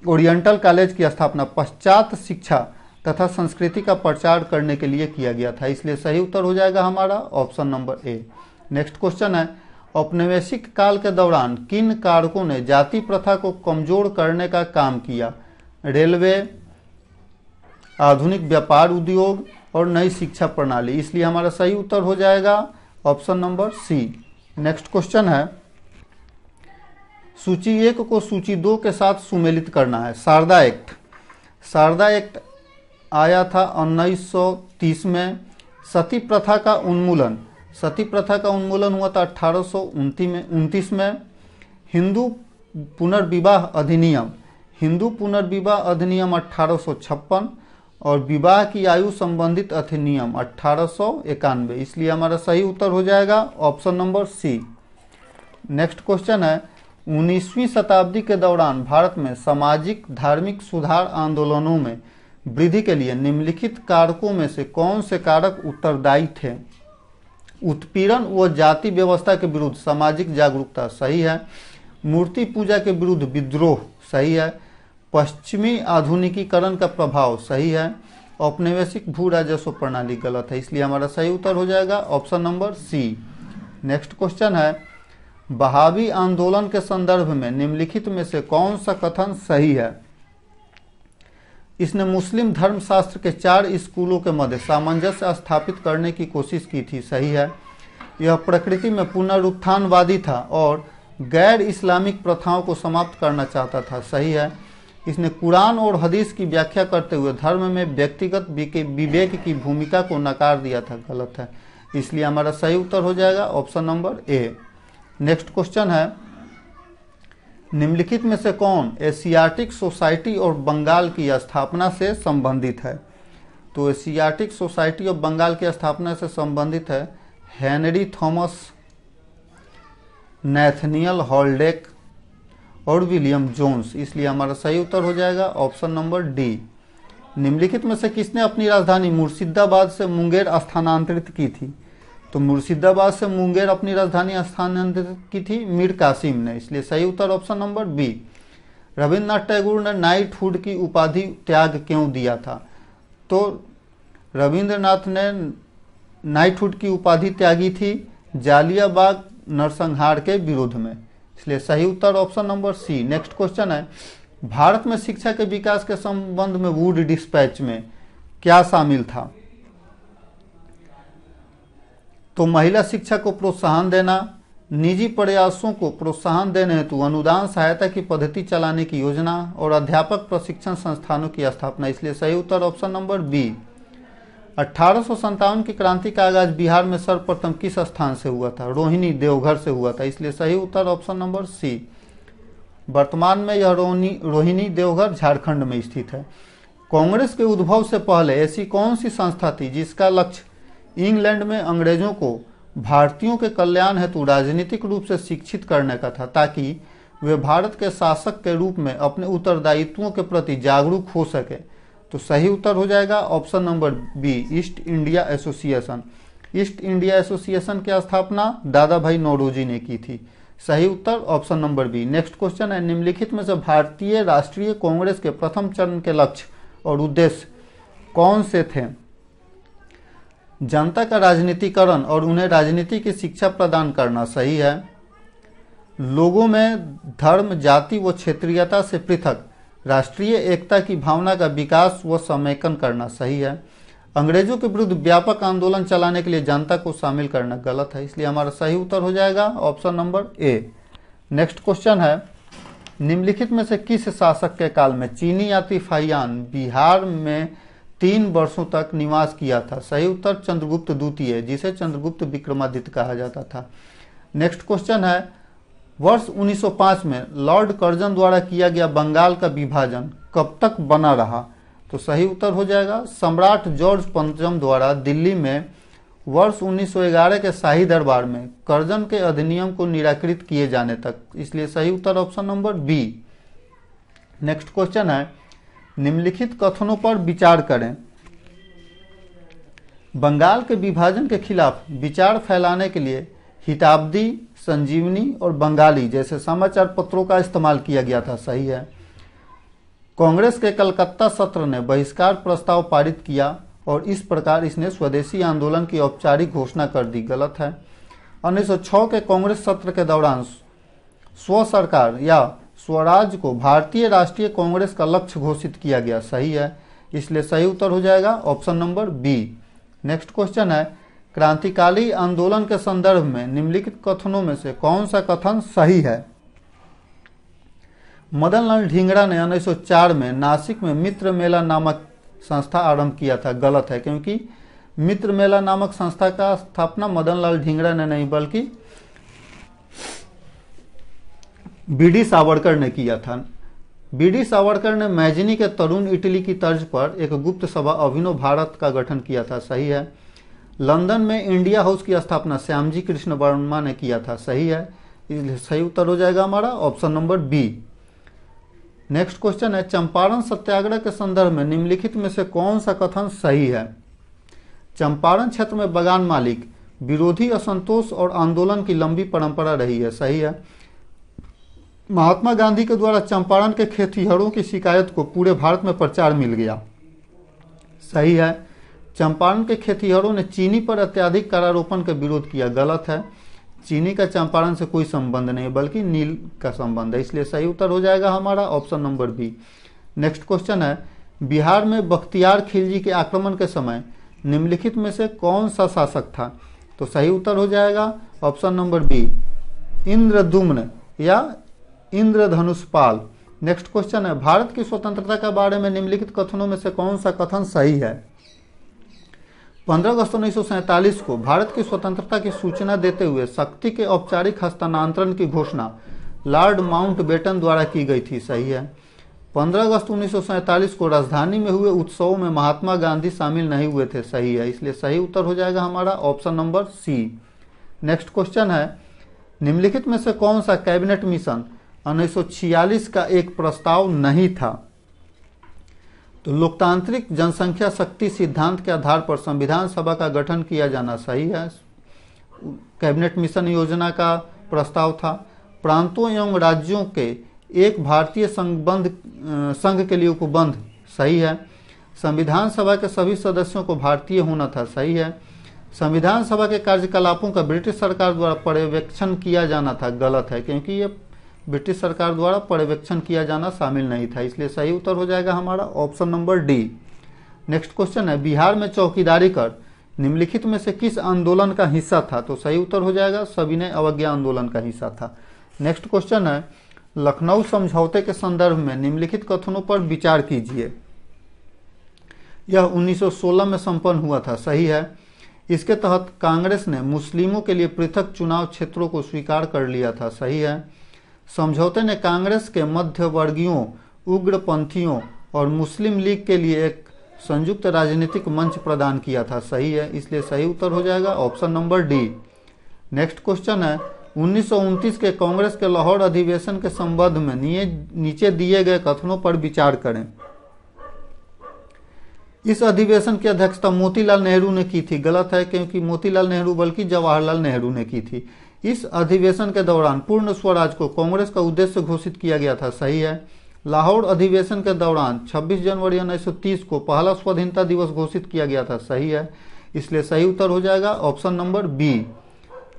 ओरिएंटल कॉलेज की स्थापना पाश्चात्य शिक्षा तथा संस्कृति का प्रचार करने के लिए किया गया था। इसलिए सही उत्तर हो जाएगा हमारा option number A. Next question है, औपनिवेशिक काल के दौरान किन कारकों ने जाति प्रथा को कमजोर करने का काम किया? रेलवे, आधुनिक व्यापार उद्योग और नई शिक्षा प्रणाली। इसलिए हमारा सही उत्तर हो जाएगा option number C. Next question है, सूची 1 को सूची 2 के साथ सुमेलित करना है। शारदा एक्ट, शारदा एक्ट आया था 1930 में। सती प्रथा का उन्मूलन, सती प्रथा का उन्मूलन हुआ था 1829 में। हिंदू पुनर्विवाह अधिनियम, हिंदू पुनर्विवाह अधिनियम 1856 और विवाह की आयु संबंधित अधिनियम 1891। इसलिए हमारा सही उत्तर हो जाएगा option number C. Next question है, 19वीं शताब्दी के दौरान भारत में सामाजिक धार्मिक सुधार आंदोलनों में वृद्धि के लिए निम्नलिखित कारकों में से कौन से कारक उत्तरदायी थे? उत्पीड़न व जाति व्यवस्था के विरुद्ध सामाजिक जागरूकता, सही है। मूर्ति पूजा के विरुद्ध विद्रोह, सही है। पश्चिमी आधुनिकीकरण का प्रभाव, सही है। औपनिवेशिक भू राजस्व प्रणाली, गलत है। इसलिए हमारा सही उत्तर हो जाएगा option number C. Next question है, बहावी आंदोलन के संदर्भ में निम्नलिखित में से कौन सा कथन सही है? इसने मुस्लिम धर्मशास्त्र के 4 स्कूलों के मध्य सामंजस्य स्थापित करने की कोशिश की थी, सही है। यह प्रकृति में पुनरुत्थानवादी था और गैर इस्लामिक प्रथाओं को समाप्त करना चाहता था, सही है। इसने कुरान और हदीस की व्याख्या करते हुए धर्म में व्यक्तिगत विवेक की भूमिका को नकार दिया था, गलत है। इसलिए हमारा सही उत्तर हो जाएगा option number A. Next question है, निम्नलिखित में से कौन एशियाटिक सोसाइटी और बंगाल की स्थापना से संबंधित है? तो एशियाटिक सोसाइटी ऑफ बंगाल की स्थापना से संबंधित है हेनरी थॉमस, नैथनियल हॉल्डेक और विलियम जोन्स। इसलिए हमारा सही उत्तर हो जाएगा ऑप्शन नंबर डी। निम्नलिखित में से किसने अपनी राजधानी मुर्शिदाबाद से मुंगेर स्थानांतरित की थी? तो मुर्शिदाबाद से मुंगेर अपनी राजधानी स्थानांतरित की थी मीर कासिम ने। इसलिए सही उत्तर option number B. Rabindranath Tagore ने नाइटहुड की उपाधि त्याग क्यों दिया था? तो रविंद्रनाथ ने नाइटहुड की उपाधि त्यागी थी जालियाबाग नरसंहार के विरोध में। इसलिए सही उत्तर option number C. Next question है, भारत में शिक्षा के विकास के संबंध में वुड डिस्पैच में क्या शामिल था? तो महिला शिक्षा को प्रोत्साहन देना, निजी प्रयासों को प्रोत्साहन देने हेतु अनुदान सहायता की पद्धति चलाने की योजना और अध्यापक प्रशिक्षण संस्थानों की स्थापना। इसलिए सही उत्तर ऑप्शन नंबर बी। 1857 की क्रांति का आगाज बिहार में सर्वप्रथम किस स्थान से हुआ था? रोहिणी देवघर से हुआ था। इसलिए सही उत्तर ऑप्शन नंबर सी। वर्तमान में यह रोहिणी देवघर झारखंड में स्थित है। कांग्रेस के उद्भव से पहले ऐसी कौन सी संस्था थी जिसका लक्ष्य इंग्लैंड में अंग्रेजों को भारतीयों के कल्याण हेतु राजनीतिक रूप से शिक्षित करने का था, ताकि वे भारत के शासक के रूप में अपने उत्तरदायित्वों के प्रति जागरूक हो सके? तो सही उत्तर हो जाएगा option number B, East India Association. East India Association की स्थापना दादा भाई नौरोजी ने की थी। सही उत्तर option number B. Next question है, निम्नलिखित में से भारतीय राष्ट्रीय कांग्रेस के प्रथम चरण के लक्ष्य और उद्देश्य कौन से थे? जनता का राजनीतिकरण और उन्हें राजनीति की शिक्षा प्रदान करना, सही है। लोगों में धर्म, जाति व क्षेत्रीयता से पृथक राष्ट्रीय एकता की भावना का विकास व समेकन करना सही है। अंग्रेजों के विरुद्ध व्यापक आंदोलन चलाने के लिए जनता को शामिल करना गलत है, इसलिए हमारा सही उत्तर हो जाएगा option number A. Next question है, निम्नलिखित में से किस शासक के काल में चीनी यात्री फाहियान बिहार में 3 वर्षों तक निवास किया था? सही उत्तर चंद्रगुप्त द्वितीय, जिसे चंद्रगुप्त विक्रमादित्य कहा जाता था। नेक्स्ट क्वेश्चन है, वर्ष 1905 में लॉर्ड कर्जन द्वारा किया गया बंगाल का विभाजन कब तक बना रहा? तो सही उत्तर हो जाएगा सम्राट जॉर्ज पंचम द्वारा दिल्ली में वर्ष 1911 के शाही दरबार में कर्जन के अधिनियम को निराकृत किए जाने तक, इसलिए सही उत्तर option number B. Next question है, निम्नलिखित कथनों पर विचार करें। बंगाल के विभाजन के खिलाफ विचार फैलाने के लिए हिताब्दी, संजीवनी और बंगाली जैसे समाचार पत्रों का इस्तेमाल किया गया था। सही है। कांग्रेस के कलकत्ता सत्र ने बहिष्कार प्रस्ताव पारित किया और इस प्रकार इसने स्वदेशी आंदोलन की औपचारिक घोषणा कर दी। गलत है। 1906 के कांग्रेस सत्र के दौरान स्व सरकार या स्वराज को भारतीय राष्ट्रीय कांग्रेस का लक्ष्य घोषित किया गया। सही है, इसलिए सही उत्तर हो जाएगा option number B. Next question है, क्रांतिकाली आंदोलन के संदर्भ में निम्नलिखित कथनों में से कौन सा कथन सही है? मदन लाल ढींगरा ने 1904 में नासिक में मित्र मेला नामक संस्था आरंभ किया था। गलत है, क्योंकि मित्र मेला नामक संस्था का स्थापना मदन लाल ढींगरा ने नहीं बल्कि बीडी सावरकर ने किया था। बीडी सावरकर ने मैजिनी के तरुण इटली की तर्ज पर एक गुप्त सभा अभिनव भारत का गठन किया था। सही है। लंदन में इंडिया हाउस की स्थापना श्यामजी कृष्ण वर्मा ने किया था। सही है, इसलिए सही उत्तर हो जाएगा हमारा option number B. Next question है, चंपारण सत्याग्रह के संदर्भ में निम्नलिखित में से कौन सा कथन सही है? चंपारण क्षेत्र में बगान मालिक विरोधी असंतोष और आंदोलन की लंबी परंपरा रही है। सही है। महात्मा गांधी के द्वारा चंपारण के खेतिहरों की शिकायत को पूरे भारत में प्रचार मिल गया। सही है। चंपारण के खेतिहरों ने चीनी पर अत्यधिक करारोपण का विरोध किया। गलत है, चीनी का चंपारण से कोई संबंध नहीं बल्कि नील का संबंध है, इसलिए सही उत्तर हो जाएगा हमारा option number B. Next question है, बिहार में बख्तियार खिलजी के आक्रमण के समय निम्नलिखित में से कौन सा शासक था? तो सही उत्तर हो जाएगा ऑप्शन नंबर बी, इंद्रदुम्न या इंद्रधनुषपाल। नेक्स्ट क्वेश्चन है, भारत की स्वतंत्रता के बारे में निम्नलिखित कथनों में से कौन सा कथन सही है? 15 अगस्त 1947 को भारत की स्वतंत्रता की सूचना देते हुए शक्ति के औपचारिक हस्तांतरण की घोषणा लॉर्ड माउंटबेटन द्वारा की गई थी। सही है। 15 अगस्त 1947 को राजधानी में हुए उत्सवों में महात्मा गांधी शामिल नहीं हुए थे। सही है, इसलिए सही उत्तर हो जाएगा हमारा option number C. Next question है, निम्नलिखित में से कौन सा कैबिनेट मिशन 1946 का एक प्रस्ताव नहीं था? तो लोकतांत्रिक जनसंख्या शक्ति सिद्धांत के आधार पर संविधान सभा का गठन किया जाना सही है, कैबिनेट मिशन योजना का प्रस्ताव था। प्रांतों एवं राज्यों के एक भारतीय संघ के लिए उपबंध। सही है। संविधान सभा के सभी सदस्यों को भारतीय होना था। सही है। संविधान सभा के कार्यकलापों का ब्रिटिश सरकार द्वारा पर्यवेक्षण किया जाना था। गलत है, क्योंकि ये ब्रिटिश सरकार द्वारा पर्यवेक्षण किया जाना शामिल नहीं था, इसलिए सही उत्तर हो जाएगा हमारा option number D. Next question है, बिहार में चौकीदारी कर निम्नलिखित में से किस आंदोलन का हिस्सा था? तो सही उत्तर हो जाएगा सविनय अवज्ञा आंदोलन का हिस्सा था। नेक्स्ट क्वेश्चन है, लखनऊ समझौते के संदर्भ में निम्नलिखित कथनों पर विचार कीजिए। यह 1916 में संपन्न हुआ था। सही है। इसके तहत कांग्रेस ने मुस्लिमों के लिए पृथक चुनाव क्षेत्रों को स्वीकार कर लिया था। सही है। समझौते ने कांग्रेस के मध्यवर्गीयों, उग्रपंथियों और मुस्लिम लीग के लिए एक संयुक्त राजनीतिक मंच प्रदान किया था। सही है, इसलिए सही उत्तर हो जाएगा option number D. Next question है, 1929 के कांग्रेस के लाहौर अधिवेशन के संबंध में नीचे दिए गए कथनों पर विचार करें। इस अधिवेशन की अध्यक्षता मोतीलाल नेहरू ने की थी। गलत है, क्योंकि मोतीलाल नेहरू बल्कि जवाहरलाल नेहरू ने की थी। इस अधिवेशन के दौरान पूर्ण स्वराज को कांग्रेस का उद्देश्य घोषित किया गया था। सही है। लाहौर अधिवेशन के दौरान 26 जनवरी 1930 को पहला स्वाधीनता दिवस घोषित किया गया था। सही है, इसलिए सही उत्तर हो जाएगा option number B.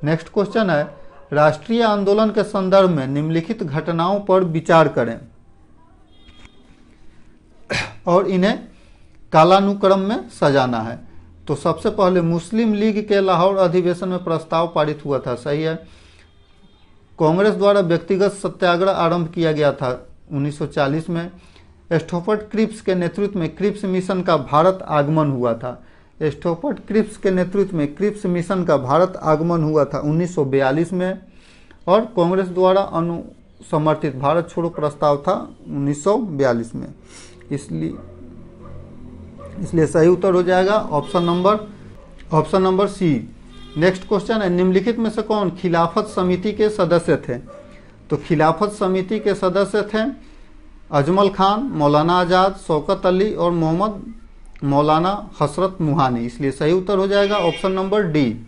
Next question है, राष्ट्रीय आंदोलन के संदर्भ में निम्नलिखित घटनाओं पर विचार करें और इन्हें कालानुक्रम में सजाना है। तो सबसे पहले मुस्लिम लीग के लाहौर अधिवेशन में प्रस्ताव पारित हुआ था, सही है। कांग्रेस द्वारा व्यक्तिगत सत्याग्रह आरंभ किया गया था 1940 में। स्टोफर्ड क्रिप्स के नेतृत्व में क्रिप्स मिशन का भारत आगमन हुआ था। स्टोफर्ड क्रिप्स के नेतृत्व में क्रिप्स मिशन का भारत आगमन हुआ था 1942 में। और कांग्रेस द्वारा अनुसमर्थित भारत छोड़ो प्रस्ताव था 1942 में। इसलिए सही उत्तर हो जाएगा option number C. Next question है, निम्नलिखित में से कौन खिलाफत समिति के सदस्य थे? तो खिलाफत समिति के सदस्य थे अजमल खान, मौलाना आज़ाद, शौकत अली और मोहम्मद मौलाना हसरत मुहानी। इसलिए सही उत्तर हो जाएगा option number D.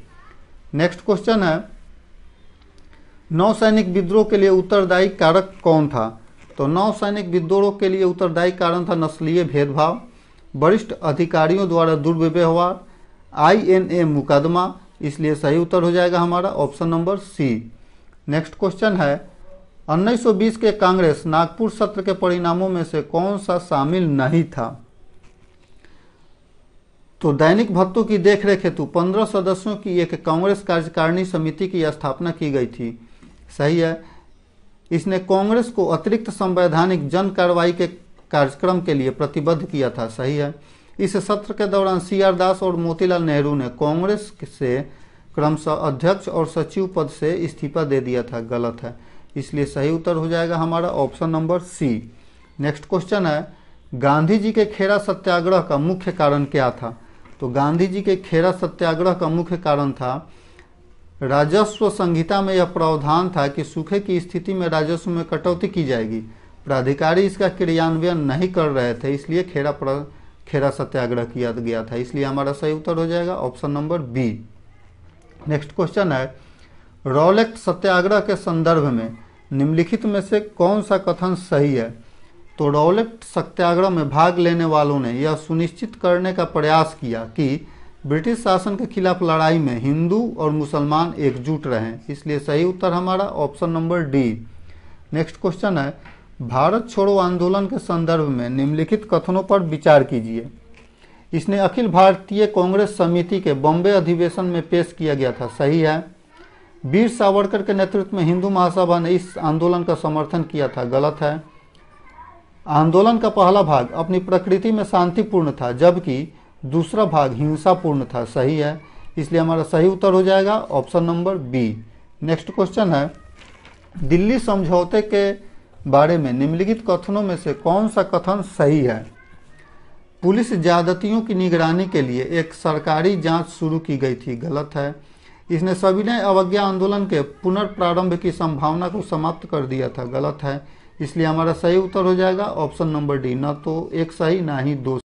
Next question है, नौसैनिक विद्रोह के लिए उत्तरदायी कारक कौन था? तो नौसैनिक विद्रोह के लिए उत्तरदायी कारण था नस्लीय भेदभाव, वरिष्ठ अधिकारियों द्वारा दुर्व्यवहार, INA मुकदमा। इसलिए सही उत्तर हो जाएगा हमारा option number C. Next question है, 1920 के कांग्रेस नागपुर सत्र के परिणामों में से कौन सा शामिल नहीं था? तो दैनिक भत्तों की देखरेख हेतु 15 सदस्यों की एक कांग्रेस कार्यकारिणी समिति की स्थापना की गई थी, सही है। इसने कांग्रेस को अतिरिक्त संवैधानिक जन कार्रवाई के कार्यक्रम के लिए प्रतिबद्ध किया था, सही है। इस सत्र के दौरान CR दास और मोतीलाल नेहरू ने कांग्रेस से क्रमशः अध्यक्ष और सचिव पद से इस्तीफा दे दिया था, गलत है। इसलिए सही उत्तर हो जाएगा हमारा option number C. Next question है, गांधी जी के खेरा सत्याग्रह का मुख्य कारण क्या था? तो गांधी जी के खेरा सत्याग्रह का मुख्य कारण था राजस्व संहिता में यह प्रावधान था कि सूखे की स्थिति में राजस्व में कटौती की जाएगी। प्राधिकारी इसका क्रियान्वयन नहीं कर रहे थे, इसलिए खेरा सत्याग्रह किया गया था। इसलिए हमारा सही उत्तर हो जाएगा option number B. Next question है, रॉलेट सत्याग्रह के संदर्भ में निम्नलिखित में से कौन सा कथन सही है? तो रॉलेट सत्याग्रह में भाग लेने वालों ने यह सुनिश्चित करने का प्रयास किया कि ब्रिटिश शासन के खिलाफ लड़ाई में हिंदू और मुसलमान एकजुट रहें। इसलिए सही उत्तर हमारा option number D. Next question है, भारत छोड़ो आंदोलन के संदर्भ में निम्नलिखित कथनों पर विचार कीजिए। इसने अखिल भारतीय कांग्रेस समिति के बॉम्बे अधिवेशन में पेश किया गया था, सही है। वीर सावरकर के नेतृत्व में हिंदू महासभा ने इस आंदोलन का समर्थन किया था, गलत है। आंदोलन का पहला भाग अपनी प्रकृति में शांतिपूर्ण था, जबकि दूसरा भाग हिंसापूर्ण था, सही है। इसलिए हमारा सही उत्तर हो जाएगा option number B. Next question है, दिल्ली समझौते के बारे में निम्नलिखित कथनों में से कौन सा कथन सही है? पुलिस ज्यादतियों की निगरानी के लिए एक सरकारी जांच शुरू की गई थी, गलत है। इसने सविनय अवज्ञा आंदोलन के पुनर्प्रारंभ की संभावना को समाप्त कर दिया था, गलत है। इसलिए हमारा सही उत्तर हो जाएगा ऑप्शन नंबर डी, न तो एक सही ना ही दो